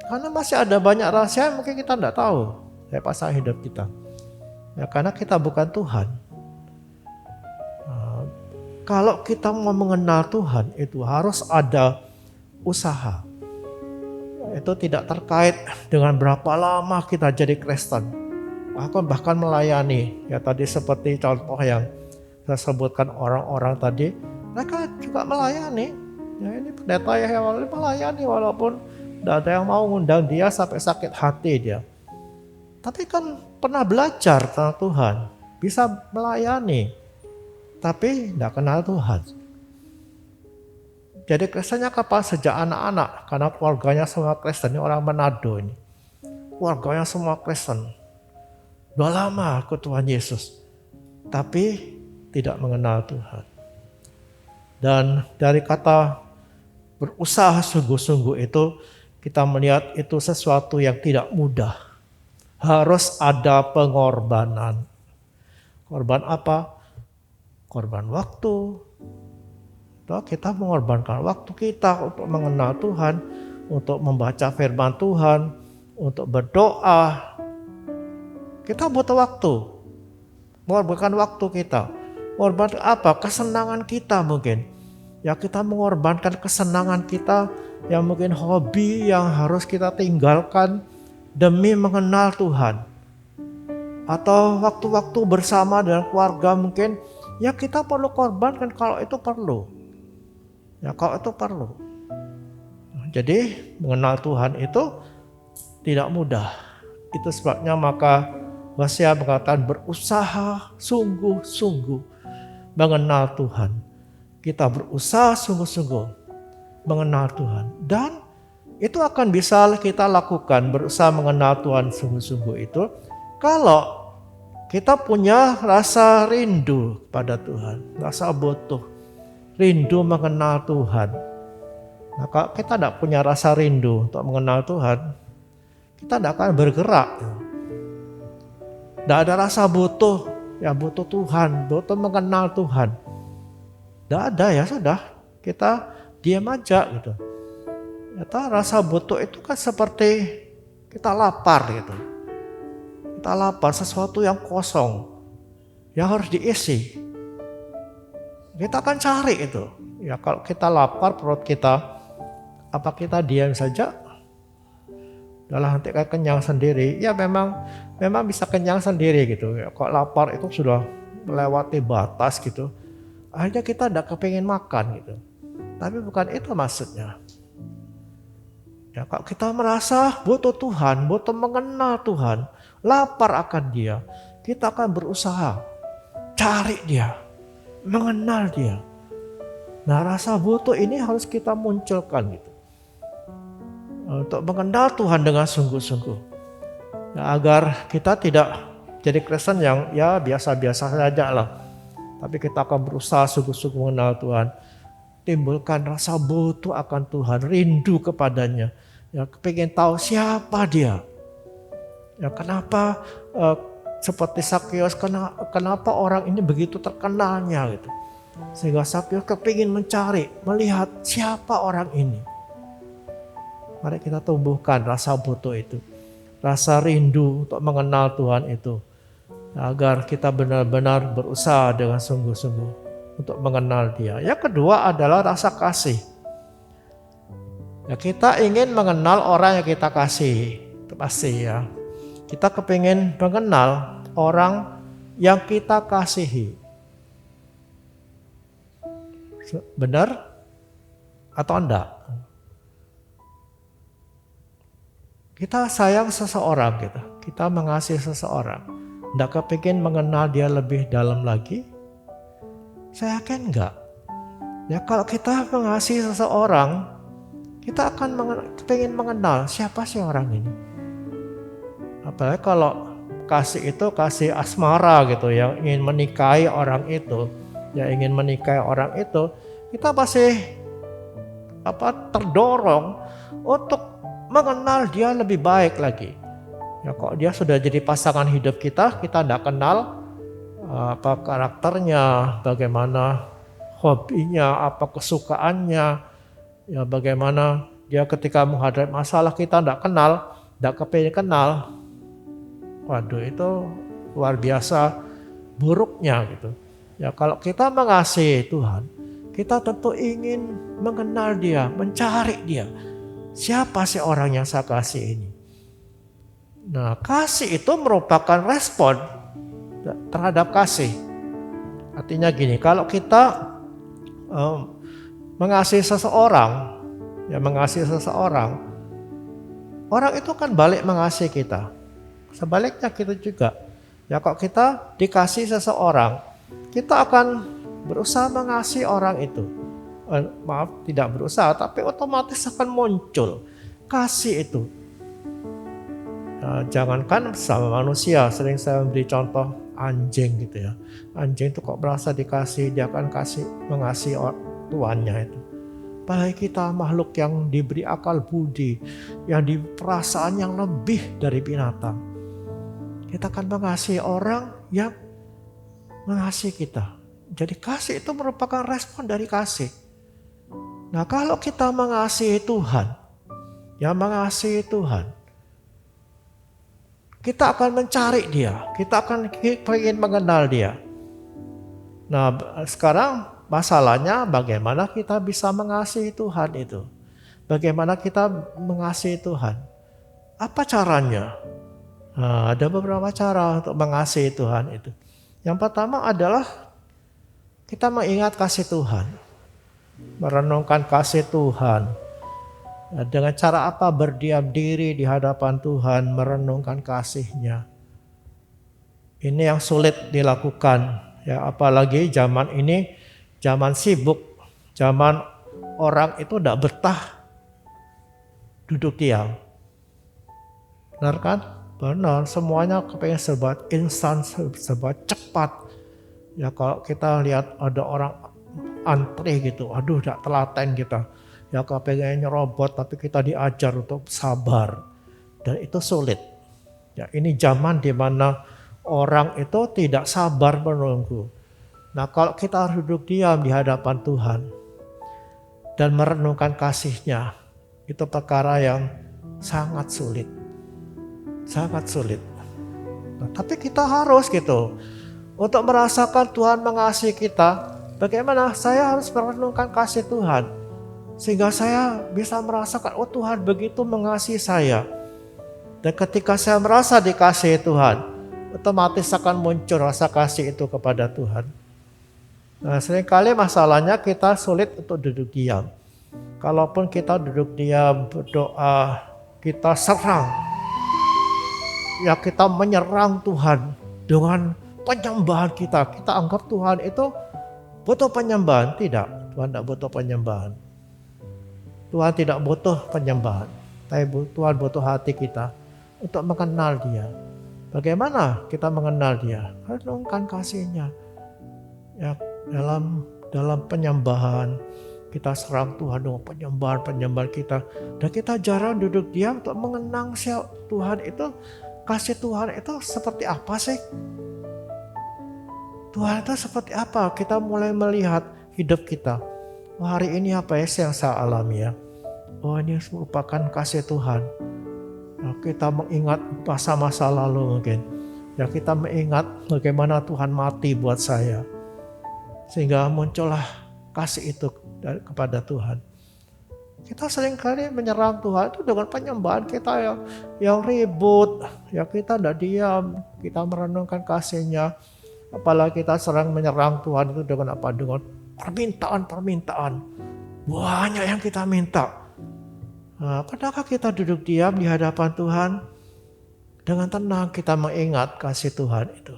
Karena masih ada banyak rahasia yang mungkin kita tidak tahu dari pasangan hidup kita. Ya, karena kita bukan Tuhan. Nah, kalau kita mau mengenal Tuhan itu harus ada usaha. Itu tidak terkait dengan berapa lama kita jadi Kristen. Bahkan melayani. Ya, tadi seperti contoh yang saya sebutkan orang-orang tadi, mereka juga melayani. Ya, ini pendeta yang melayani walaupun tidak ada yang mau ngundang dia sampai sakit hati dia. Tapi kan pernah belajar tentang Tuhan, bisa melayani, tapi tidak kenal Tuhan. Jadi Kristennya kapan? Sejak anak-anak, karena keluarganya semua Kristen. Ini orang Manado ini. Keluarganya semua Kristen. Sudah lama ikut Tuhan Yesus, tapi tidak mengenal Tuhan. Dan dari kata berusaha sungguh-sungguh itu, kita melihat itu sesuatu yang tidak mudah. Harus ada pengorbanan. Korban apa? Korban waktu. Kita mengorbankan waktu kita untuk mengenal Tuhan, untuk membaca firman Tuhan, untuk berdoa. Kita butuh waktu. Mengorbankan waktu kita. Mengorbankan apa? Kesenangan kita mungkin. Ya, kita mengorbankan kesenangan kita yang mungkin hobi yang harus kita tinggalkan demi mengenal Tuhan. Atau waktu-waktu bersama dengan keluarga mungkin, ya kita perlu korbankan kalau itu perlu. Ya, kalau itu perlu. Jadi mengenal Tuhan itu tidak mudah. Itu sebabnya maka Hosea mengatakan berusaha sungguh-sungguh mengenal Tuhan. Kita berusaha sungguh-sungguh mengenal Tuhan. Dan itu akan bisa kita lakukan, berusaha mengenal Tuhan sungguh-sungguh itu, kalau kita punya rasa rindu pada Tuhan, rasa butuh. Rindu mengenal Tuhan. Nah, kalau kita tidak punya rasa rindu untuk mengenal Tuhan, kita tidak akan bergerak. Tidak ada rasa butuh, ya butuh Tuhan, butuh mengenal Tuhan. Tidak ada, ya sudah, kita diam aja gitu. Rasa butuh itu kan seperti kita lapar gitu. Kita lapar, sesuatu yang kosong, yang harus diisi. Kita akan cari itu. Ya, kalau kita lapar perut kita, apa kita diam saja? Dalam nanti kayak kenyang sendiri, ya memang bisa kenyang sendiri gitu. Ya, kok lapar itu sudah melewati batas gitu. Akhirnya kita tidak kepingin makan gitu. Tapi bukan itu maksudnya. Ya, kalau kita merasa butuh Tuhan, butuh mengenal Tuhan, lapar akan Dia, kita akan berusaha cari Dia, mengenal Dia. Nah, rasa butuh ini harus kita munculkan gitu. Untuk mengenal Tuhan dengan sungguh-sungguh. Ya, agar kita tidak jadi Kristen yang ya biasa-biasa saja lah. Tapi kita akan berusaha sungguh-sungguh mengenal Tuhan. Timbulkan rasa butuh akan Tuhan, rindu kepadanya. Ya, kepingin tahu siapa Dia. Ya, kenapa seperti Sakeus, kenapa orang ini begitu terkenalnya gitu. Sehingga Sakeus kepingin mencari, melihat siapa orang ini. Mari kita tumbuhkan rasa butuh itu. Rasa rindu untuk mengenal Tuhan itu. Agar kita benar-benar berusaha dengan sungguh-sungguh untuk mengenal Dia. Yang kedua adalah rasa kasih. Ya, kita ingin mengenal orang yang kita kasih. Itu pasti ya. Kita kepingin mengenal orang yang kita kasihi. Benar atau enggak? Kita sayang seseorang gitu. Kita mengasihi seseorang. Enggak kepingin mengenal dia lebih dalam lagi? Saya yakin enggak. Ya, kalau kita mengasihi seseorang, kita akan pengen mengenal siapa sih orang ini. Apalagi kalau kasih itu kasih asmara gitu, yang ingin menikahi orang itu, yang ingin menikahi orang itu, kita pasti terdorong untuk mengenal dia lebih baik lagi. Ya, kok dia sudah jadi pasangan hidup kita tidak kenal apa karakternya, bagaimana hobinya, apa kesukaannya, ya bagaimana dia ketika menghadapi masalah kita tidak kenal, tidak kepingin kenal. Waduh, itu luar biasa buruknya gitu. Ya, kalau kita mengasihi Tuhan, kita tentu ingin mengenal Dia, mencari Dia. Siapa sih orang yang saya kasih ini? Nah, kasih itu merupakan respon terhadap kasih. Artinya gini, kalau kita mengasihi seseorang, ya mengasihi seseorang, orang itu kan balik mengasihi kita. Sebaliknya kita juga. Ya, kalau kita dikasih seseorang, kita akan berusaha mengasihi orang itu. Tidak berusaha, tapi otomatis akan muncul kasih itu. Jangankan sama manusia, sering saya memberi contoh anjing gitu ya. Anjing itu kok merasa dikasih, dia akan mengasihi tuannya itu. Apalagi kita makhluk yang diberi akal budi, yang di perasaan yang lebih dari binatang. Kita akan mengasihi orang yang mengasihi kita. Jadi kasih itu merupakan respon dari kasih. Nah, kalau kita mengasihi Tuhan, yang mengasihi Tuhan, kita akan mencari Dia, kita akan ingin mengenal Dia. Nah, sekarang masalahnya bagaimana kita bisa mengasihi Tuhan itu? Bagaimana kita mengasihi Tuhan? Apa caranya? Nah, ada beberapa cara untuk mengasihi Tuhan itu. Yang pertama adalah kita mengingat kasih Tuhan, merenungkan kasih Tuhan. Nah, dengan cara apa? Berdiam diri di hadapan Tuhan, merenungkan kasih-Nya. Ini yang sulit dilakukan, ya, apalagi zaman ini, zaman sibuk, zaman orang itu tidak betah duduk diam. Benar kan? Benar, semuanya kepengen serba instan, serba cepat. Ya, kalau kita lihat ada orang antri gitu, aduh tidak telaten kita. Ya, kepengen nyerobot, tapi kita diajar untuk sabar. Dan itu sulit. Ya, ini zaman di mana orang itu tidak sabar menunggu. Nah, kalau kita harus duduk diam di hadapan Tuhan dan merenungkan kasih-Nya, itu perkara yang sangat sulit. Sangat sulit. Nah, tapi kita harus gitu. Untuk merasakan Tuhan mengasihi kita, bagaimana saya harus merenungkan kasih Tuhan. Sehingga saya bisa merasakan, oh Tuhan begitu mengasihi saya. Dan ketika saya merasa dikasihi Tuhan, otomatis akan muncul rasa kasih itu kepada Tuhan. Nah, seringkali masalahnya kita sulit untuk duduk diam. Kalaupun kita duduk diam, berdoa, kita serang. Ya, kita menyerang Tuhan dengan penyembahan kita. Kita anggap Tuhan itu butuh penyembahan. Tidak, Tuhan tidak butuh penyembahan. Tuhan tidak butuh penyembahan. Tapi Tuhan butuh hati kita untuk mengenal Dia. Bagaimana kita mengenal Dia? Renungkan kasih-Nya. Ya, dalam penyembahan kita serang Tuhan dengan penyembahan kita. Dan kita jarang duduk diam untuk mengenang Tuhan itu. Kasih Tuhan itu seperti apa sih? Tuhan itu seperti apa? Kita mulai melihat hidup kita. Oh, hari ini apa ya yang saya alami ya? Oh, ini merupakan kasih Tuhan. Nah, kita mengingat masa-masa lalu mungkin. Ya, kita mengingat bagaimana Tuhan mati buat saya. Sehingga muncullah kasih itu kepada Tuhan. Kita seringkali menyerang Tuhan itu dengan penyembahan kita yang ribut. Ya, kita tidak diam, kita merenungkan kasih-Nya. Apalagi kita sering menyerang Tuhan itu dengan apa? Dengan permintaan-permintaan. Banyak yang kita minta. Nah, pernahkah kita duduk diam di hadapan Tuhan? Dengan tenang kita mengingat kasih Tuhan itu.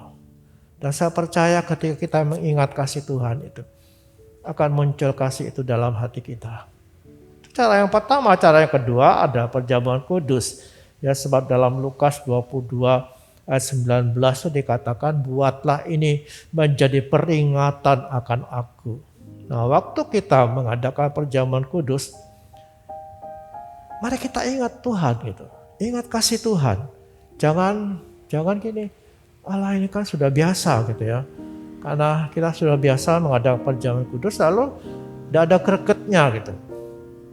Dan saya percaya ketika kita mengingat kasih Tuhan itu, akan muncul kasih itu dalam hati kita. Cara yang pertama, cara yang kedua ada perjamuan kudus. Ya, sebab dalam Lukas 22 ayat 19 itu dikatakan, buatlah ini menjadi peringatan akan aku. Nah, waktu kita mengadakan perjamuan kudus, mari kita ingat Tuhan gitu. Ingat kasih Tuhan. Jangan gini, Allah ini kan sudah biasa gitu ya. Karena kita sudah biasa mengadakan perjamuan kudus, lalu tidak ada gregetnya gitu.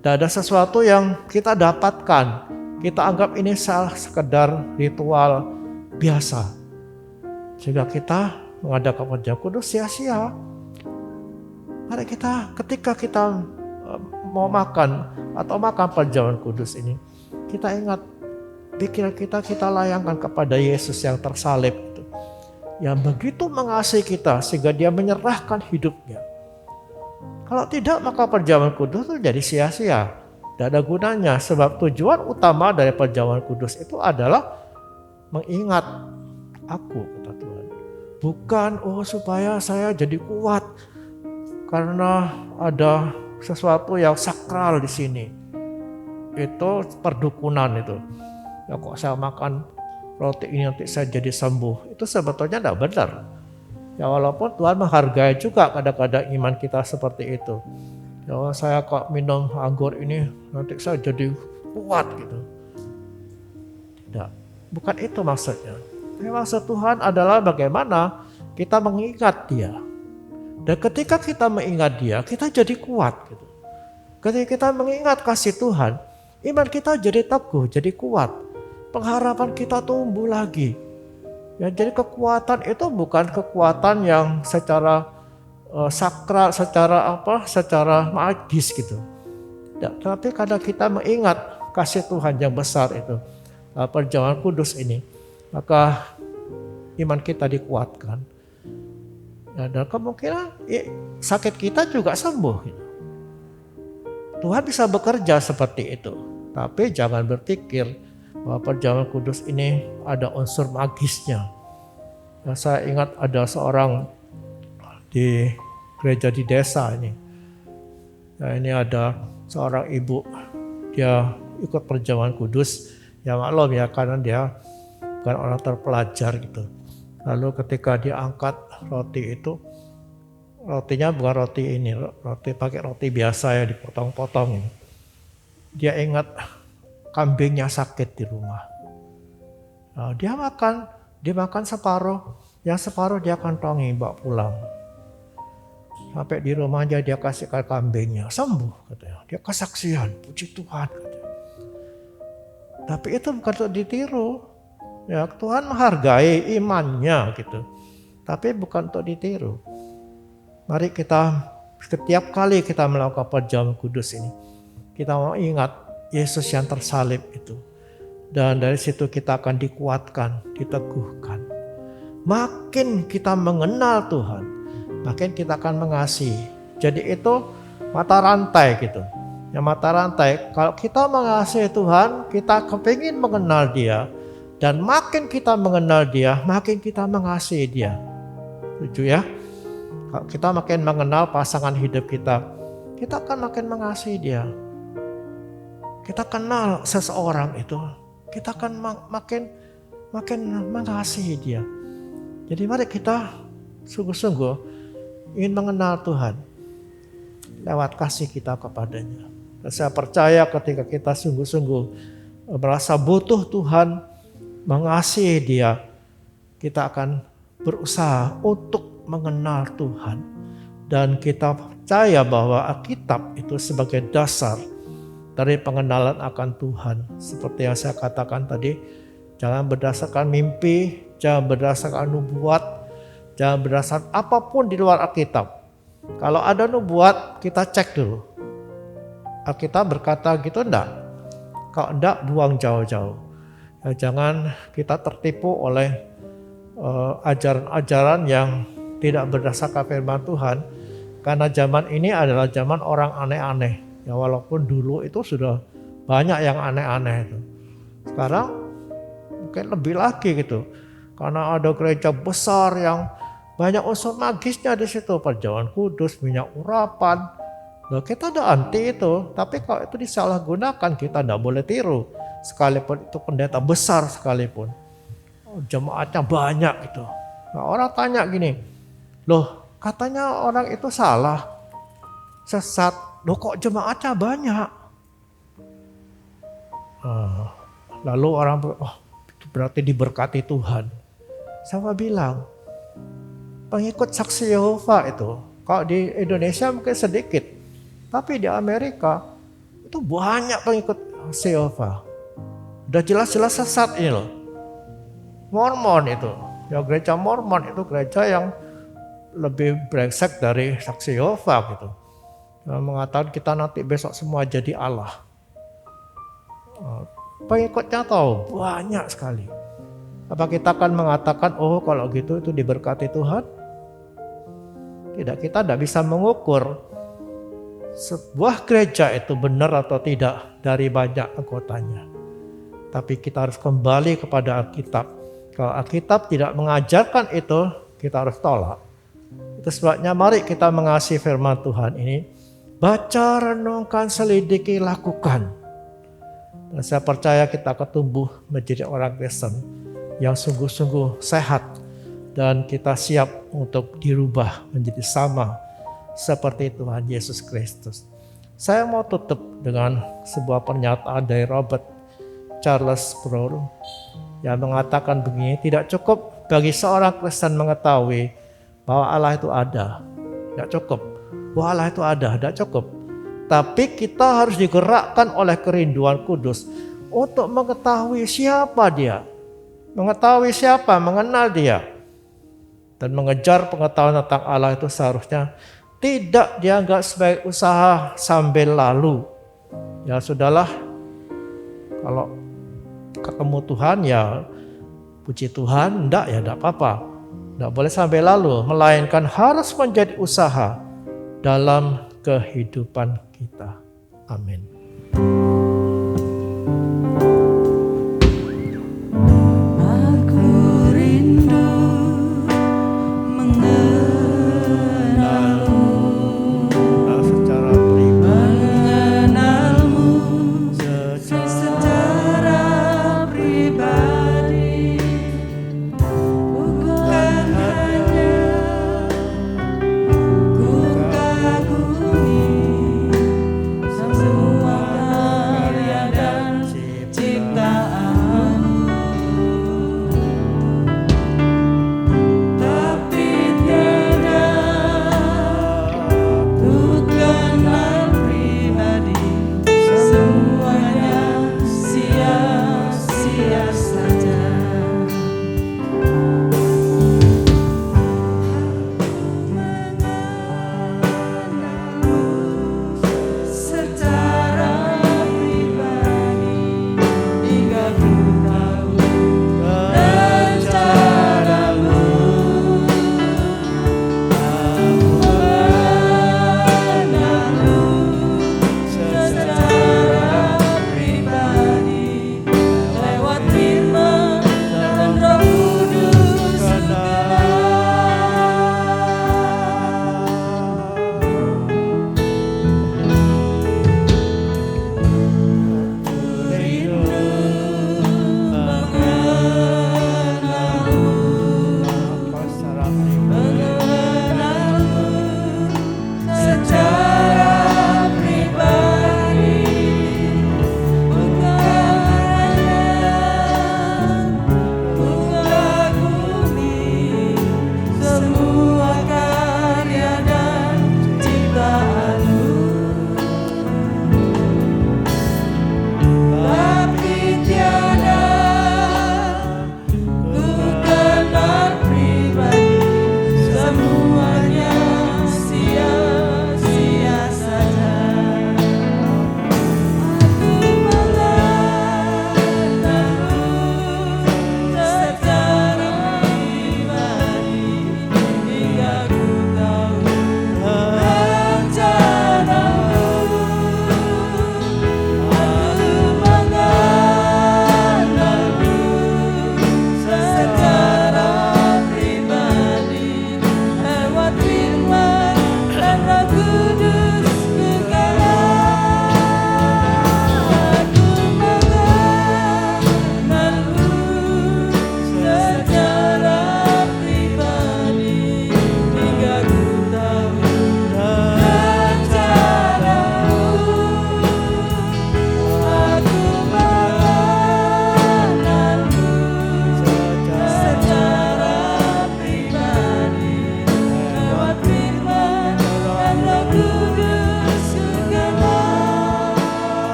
Tidak ada sesuatu yang kita dapatkan. Kita anggap ini sekedar ritual biasa. Sehingga kita mengadakan perjamuan kudus sia-sia. Mari ketika kita mau makan atau makan perjamuan kudus ini, kita ingat pikiran kita layangkan kepada Yesus yang tersalib itu. Yang begitu mengasihi kita sehingga Dia menyerahkan hidupnya. Kalau tidak, maka perjamuan kudus itu jadi sia-sia. Tidak ada gunanya, sebab tujuan utama dari perjamuan kudus itu adalah mengingat aku, kata Tuhan. Bukan supaya saya jadi kuat karena ada sesuatu yang sakral di sini. Itu perdukunan itu. Ya, kok saya makan roti ini nanti saya jadi sembuh. Itu sebetulnya tidak benar. Ya, walaupun Tuhan menghargai juga kadang-kadang iman kita seperti itu. Ya, saya kok minum anggur ini nanti saya jadi kuat gitu. Tidak, bukan itu maksudnya. Tapi maksud Tuhan adalah bagaimana kita mengingat Dia. Dan ketika kita mengingat Dia, kita jadi kuat gitu. Ketika kita mengingat kasih Tuhan, iman kita jadi teguh, jadi kuat. Pengharapan kita tumbuh lagi. Ya, jadi kekuatan itu bukan kekuatan yang secara sakral, secara magis gitu. Ya, tapi kadang kita mengingat kasih Tuhan yang besar itu, perjamuan kudus ini, maka iman kita dikuatkan. Ya, dan kemungkinan sakit kita juga sembuh. Gitu. Tuhan bisa bekerja seperti itu, tapi jangan berpikir bahwa perjamuan kudus ini ada unsur magisnya. Ya, saya ingat ada seorang di gereja di desa ini. Ya, ini ada seorang ibu, dia ikut perjamuan kudus. Ya maklum ya, karena dia bukan orang terpelajar gitu. Lalu ketika dia angkat roti itu, rotinya bukan roti ini, roti pakai roti biasa ya dipotong-potong ini. Dia ingat kambingnya sakit di rumah. Nah, dia makan separuh, yang separuh dia kantongi bawa pulang. Sampai di rumahnya dia kasihkan kambingnya, sembuh katanya. Dia kesaksian, puji Tuhan katanya. Tapi itu bukan untuk ditiru. Ya, Tuhan menghargai imannya gitu. Tapi bukan untuk ditiru. Mari kita setiap kali kita melakukan perjamuan kudus ini, kita mau ingat Yesus yang tersalib itu. Dan dari situ kita akan dikuatkan, diteguhkan. Makin kita mengenal Tuhan, makin kita akan mengasihi. Jadi itu mata rantai gitu. Yang mata rantai, kalau kita mengasihi Tuhan, kita kepingin mengenal Dia. Dan makin kita mengenal Dia, makin kita mengasihi Dia. Setuju ya? Kalau kita makin mengenal pasangan hidup kita akan makin mengasihi Dia. Kita kenal seseorang itu, kita akan makin mengasihi Dia. Jadi mari kita sungguh-sungguh ingin mengenal Tuhan lewat kasih kita kepadanya. Dan saya percaya ketika kita sungguh-sungguh merasa butuh Tuhan, mengasihi Dia, kita akan berusaha untuk mengenal Tuhan. Dan kita percaya bahwa Alkitab itu sebagai dasar dari pengenalan akan Tuhan. Seperti yang saya katakan tadi, jangan berdasarkan mimpi, jangan berdasarkan nubuat, jangan berdasarkan apapun di luar Alkitab. Kalau ada nubuat, kita cek dulu. Alkitab berkata gitu enggak? Kalau enggak, buang jauh-jauh. Ya, jangan kita tertipu oleh ajaran-ajaran yang tidak berdasarkan firman Tuhan. Karena zaman ini adalah zaman orang aneh-aneh. Ya walaupun dulu itu sudah banyak yang aneh-aneh itu. Sekarang mungkin lebih lagi gitu. Karena ada gereja besar yang banyak unsur magisnya di situ, perjamuan kudus, minyak urapan. Nah, kita ada anti itu, tapi kalau itu disalahgunakan kita tidak boleh tiru. Sekalipun itu pendeta besar sekalipun. Jemaatnya banyak gitu. Nah, orang tanya gini, loh katanya orang itu salah, sesat, loh kok jemaatnya banyak? Lalu orang, oh itu berarti diberkati Tuhan. Saya bilang, pengikut saksi Yehova itu, kalau di Indonesia mungkin sedikit, tapi di Amerika itu banyak pengikut saksi Yehova. Udah jelas-jelas sesat ini loh. Mormon itu, ya gereja Mormon itu gereja yang lebih brengsek dari saksi Yehova gitu. Yang mengatakan kita nanti besok semua jadi Allah. Pengikutnya tahu banyak sekali. Apa kita akan mengatakan, oh kalau gitu itu diberkati Tuhan? Tidak, kita tidak bisa mengukur sebuah gereja itu benar atau tidak dari banyak anggotanya. Tapi kita harus kembali kepada Alkitab. Kalau Alkitab tidak mengajarkan itu, kita harus tolak. Itu sebabnya mari kita mengasihi firman Tuhan ini. Baca, renungkan, selidiki, lakukan. Dan saya percaya kita akan tumbuh menjadi orang Kristen yang sungguh-sungguh sehat. Dan kita siap untuk dirubah menjadi sama seperti Tuhan Yesus Kristus. Saya mau tutup dengan sebuah pernyataan dari Robert Charles Sproul yang mengatakan begini, tidak cukup bagi seorang Kristen mengetahui bahwa Allah itu ada. Tidak cukup. Bahwa Allah itu ada, tidak cukup. Tapi kita harus digerakkan oleh kerinduan kudus untuk mengetahui siapa Dia. Mengetahui siapa, mengenal Dia. Dan mengejar pengetahuan tentang Allah itu seharusnya tidak dianggap sebagai usaha sambil lalu. Ya sudahlah, kalau ketemu Tuhan ya puji Tuhan, enggak ya enggak apa-apa. Enggak boleh sampai lalu, melainkan harus menjadi usaha dalam kehidupan kita. Amin. Semua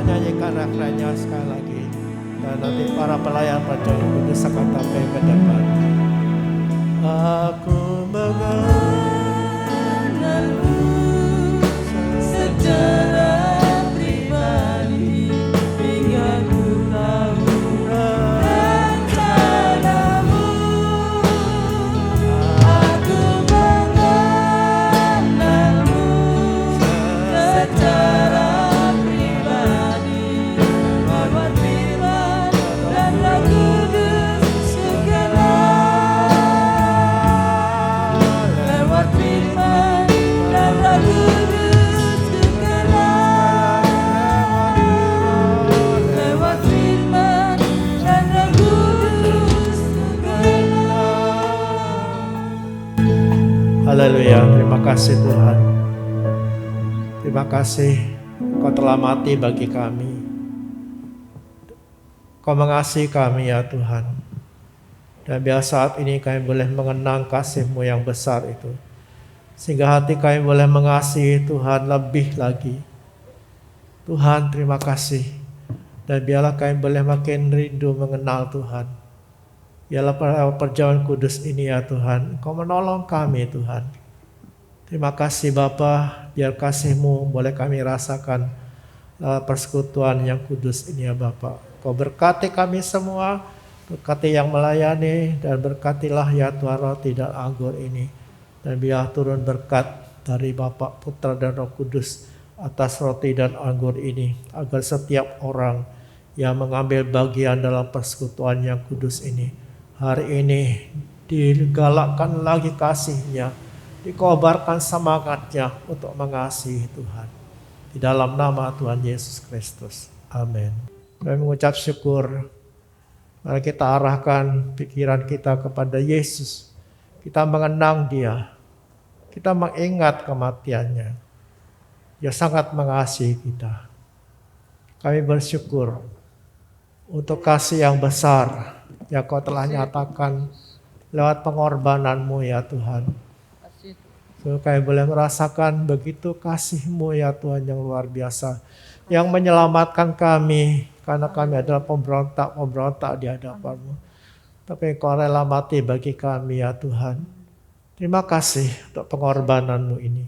nyanyikan refrennya sekali lagi. Dan nanti para pelayan perjalan kudus akan sampai ke depan. Aku mengenalmu secara pribadi hingga ku tahu rencanamu. Aku mengenalmu secara pribadi lewat firman dan Roh Kudus segenap. Lewat firman dan Roh Kudus segenap. Lewat firman dan Roh Kudus segenap. Haleluya, terima kasih Tuhan. Terima kasih Kau telah mati bagi kami. Kau mengasihi kami ya Tuhan. Dan biar saat ini kami boleh mengenang kasih-Mu yang besar itu. Sehingga hati kami boleh mengasihi Tuhan lebih lagi. Tuhan terima kasih. Dan biarlah kami boleh makin rindu mengenal Tuhan. Biarlah perjalanan kudus ini ya Tuhan, Kau menolong kami Tuhan. Terima kasih Bapa, biar kasih-Mu boleh kami rasakan persekutuan yang kudus ini ya Bapa. Kau berkati kami semua, berkati yang melayani, dan berkatilah ya Tuhan roti dan anggur ini. Dan biar turun berkat dari Bapa, Putra dan Roh Kudus atas roti dan anggur ini. Agar setiap orang yang mengambil bagian dalam persekutuan yang kudus ini, hari ini digalakkan lagi kasih-Nya, dikobarkan semangatnya untuk mengasihi Tuhan. Di dalam nama Tuhan Yesus Kristus. Amin. Kami mengucap syukur. Mari kita arahkan pikiran kita kepada Yesus. Kita mengenang Dia. Kita mengingat kematiannya. Dia sangat mengasihi kita. Kami bersyukur untuk kasih yang besar yang Kau telah nyatakan lewat pengorbanan-Mu ya Tuhan. So, kami boleh merasakan begitu kasih-Mu ya Tuhan yang luar biasa. Yang menyelamatkan kami karena kami adalah pemberontak di hadapan-Mu. Tapi Kau rela mati bagi kami ya Tuhan. Terima kasih untuk pengorbanan-Mu ini.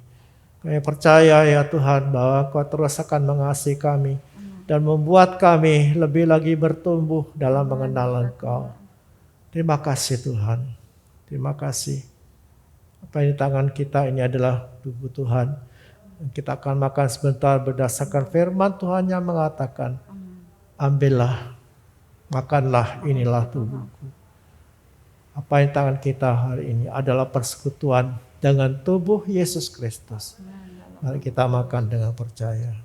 Kami percaya ya Tuhan bahwa Kau terus akan mengasihi kami. Dan membuat kami lebih lagi bertumbuh dalam mengenal Engkau. Terima kasih Tuhan. Terima kasih. Apa yang di tangan kita ini adalah tubuh Tuhan. Kita akan makan sebentar berdasarkan firman Tuhan yang mengatakan, ambillah, makanlah, inilah tubuhku. Apa yang di tangan kita hari ini adalah persekutuan dengan tubuh Yesus Kristus. Mari kita makan dengan percaya.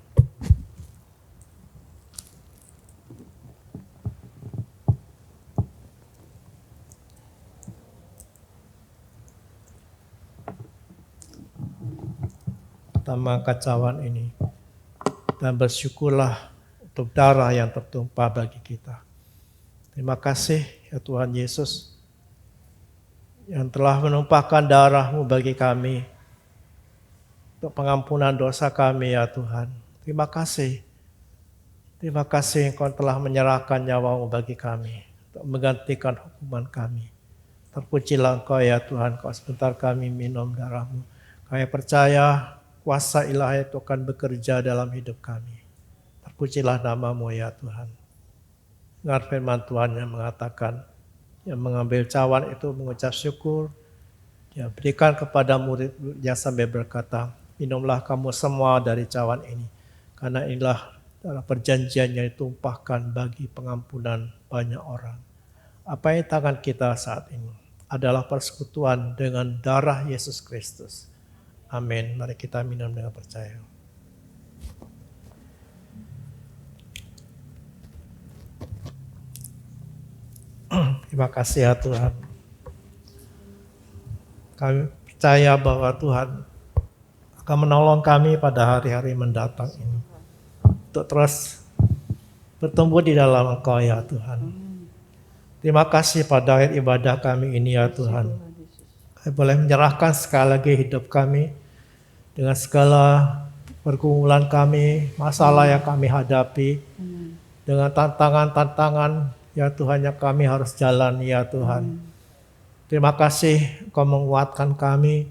Kita mengangkat cawan ini dan bersyukurlah untuk darah yang tertumpah bagi kita. Terima kasih ya Tuhan Yesus yang telah menumpahkan darah-Mu bagi kami untuk pengampunan dosa kami ya Tuhan. Terima kasih. Terima kasih Engkau telah menyerahkan nyawa-Mu bagi kami untuk menggantikan hukuman kami. Terpujilah Engkau ya Tuhan, Kau sebentar kami minum darah-Mu. Kami percaya kuasa ilahi itu akan bekerja dalam hidup kami. Terpujilah nama-Mu ya Tuhan. Dengar firman Tuhan yang mengatakan, yang mengambil cawan itu mengucap syukur, dia berikan kepada murid-muridnya sambil berkata, minumlah kamu semua dari cawan ini, karena inilah dalam perjanjian yang ditumpahkan bagi pengampunan banyak orang. Apa yang tangan kita saat ini adalah persekutuan dengan darah Yesus Kristus. Amin. Mari kita minum dengan percaya. Terima kasih ya Tuhan. Kami percaya bahwa Tuhan akan menolong kami pada hari-hari mendatang ini. Untuk terus bertumbuh di dalam Engkau ya Tuhan. Terima kasih pada akhir ibadah kami ini ya Tuhan. Kami boleh menyerahkan sekali lagi hidup kami dengan segala pergumulan kami, masalah yang kami hadapi, dengan tantangan-tantangan ya Tuhan yang kami harus jalani ya Tuhan. Terima kasih Engkau menguatkan kami,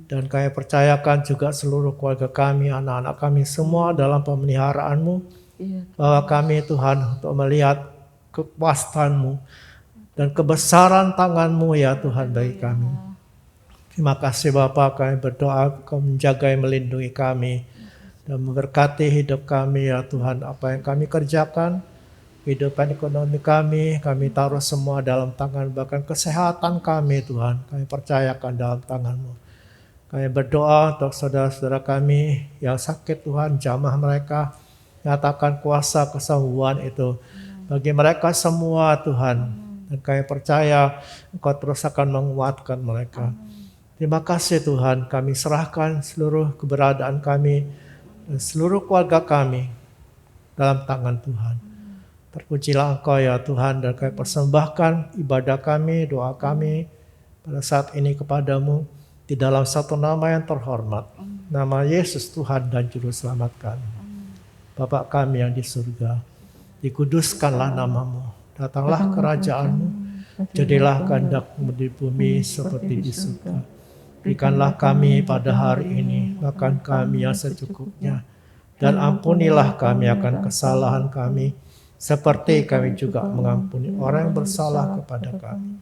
dan kami percayakan juga seluruh keluarga kami, anak-anak kami semua dalam pemeliharaanmu, bahwa kami Tuhan untuk melihat kekuasaan-Mu dan kebesaran tangan-Mu ya Tuhan bagi kami. Terima kasih Bapa, kami berdoa Kau menjaga dan melindungi kami dan memberkati hidup kami ya Tuhan. Apa yang kami kerjakan, kehidupan ekonomi kami taruh semua dalam tangan, bahkan kesehatan kami Tuhan, kami percayakan dalam tangan-Mu. Kami berdoa untuk saudara-saudara kami yang sakit Tuhan, jamah mereka, nyatakan kuasa kesembuhan itu bagi mereka semua Tuhan. Dan kami percaya Engkau terus akan menguatkan mereka. Terima kasih Tuhan, kami serahkan seluruh keberadaan kami dan seluruh keluarga kami dalam tangan Tuhan. Terpujilah Engkau ya Tuhan, dan kami persembahkan ibadah kami, doa kami pada saat ini kepadamu di dalam satu nama yang terhormat, nama Yesus Tuhan dan Juru Selamat kami. Bapa kami yang di surga, dikuduskanlah namamu, datanglah kerajaan-Mu, jadilah kehendak-Mu di bumi seperti di surga. Berikanlah kami pada hari ini makan kami yang secukupnya, dan ampunilah kami akan kesalahan kami, seperti kami juga mengampuni orang yang bersalah kepada kami.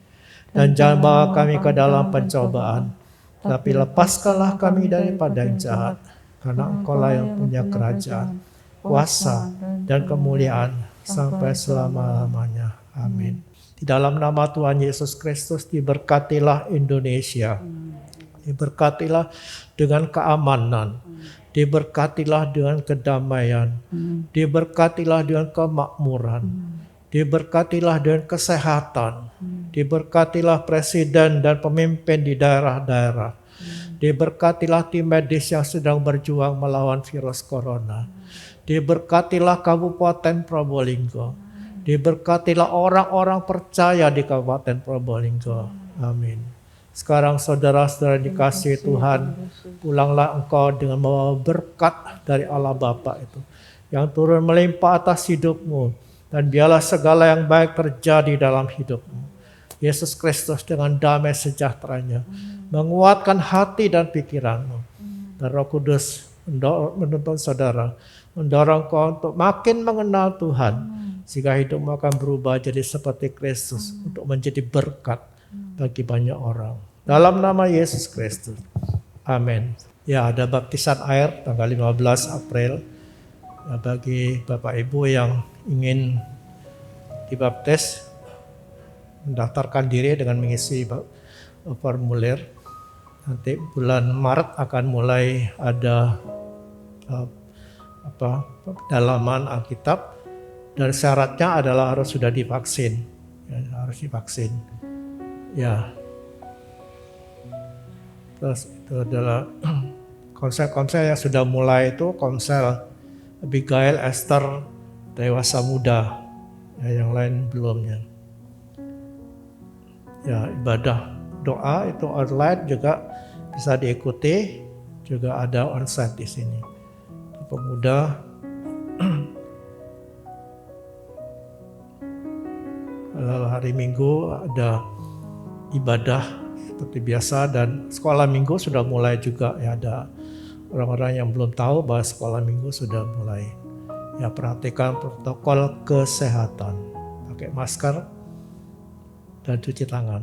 Dan jangan bawa kami ke dalam pencobaan, tapi lepaskanlah kami daripada yang jahat, karena Engkau-lah yang punya kerajaan, kuasa, dan kemuliaan sampai selama-lamanya. Amin. Di dalam nama Tuhan Yesus Kristus, diberkatilah Indonesia. Diberkatilah dengan keamanan, diberkatilah dengan kedamaian, diberkatilah dengan kemakmuran, diberkatilah dengan kesehatan, diberkatilah presiden dan pemimpin di daerah-daerah, diberkatilah tim medis yang sedang berjuang melawan virus corona, diberkatilah Kabupaten Probolinggo, diberkatilah orang-orang percaya di Kabupaten Probolinggo. Amin. Sekarang saudara-saudara dikasihi Tuhan, pulanglah engkau dengan membawa berkat dari Allah Bapa itu, yang turun melimpah atas hidupmu, dan biarlah segala yang baik terjadi dalam hidupmu. Yesus Kristus dengan damai sejahteranya menguatkan hati dan pikiranmu, dan Roh Kudus menuntun saudara, mendorong kau untuk makin mengenal Tuhan, sehingga hidupmu akan berubah jadi seperti Kristus, untuk menjadi berkat bagi banyak orang. Dalam nama Yesus Kristus. Amin. Ya, ada baptisan air tanggal 15 April. Ya, bagi Bapak Ibu yang ingin dibaptis, mendaftarkan diri dengan mengisi formulir. Nanti bulan Maret akan mulai ada pendalaman Alkitab, dan syaratnya adalah harus sudah divaksin. Ya, harus divaksin. Ya. Terus itu adalah konsel-konsel yang sudah mulai, itu konsel Abigail, Esther, dewasa muda, ya, yang lain belumnya. Ya, ibadah doa itu online juga bisa diikuti, juga ada onsite di sini. Pemuda, kalau hari Minggu ada ibadah seperti biasa, dan sekolah minggu sudah mulai juga. Ya, ada orang-orang yang belum tahu bahwa sekolah minggu sudah mulai. Ya, perhatikan protokol kesehatan, pakai masker dan cuci tangan.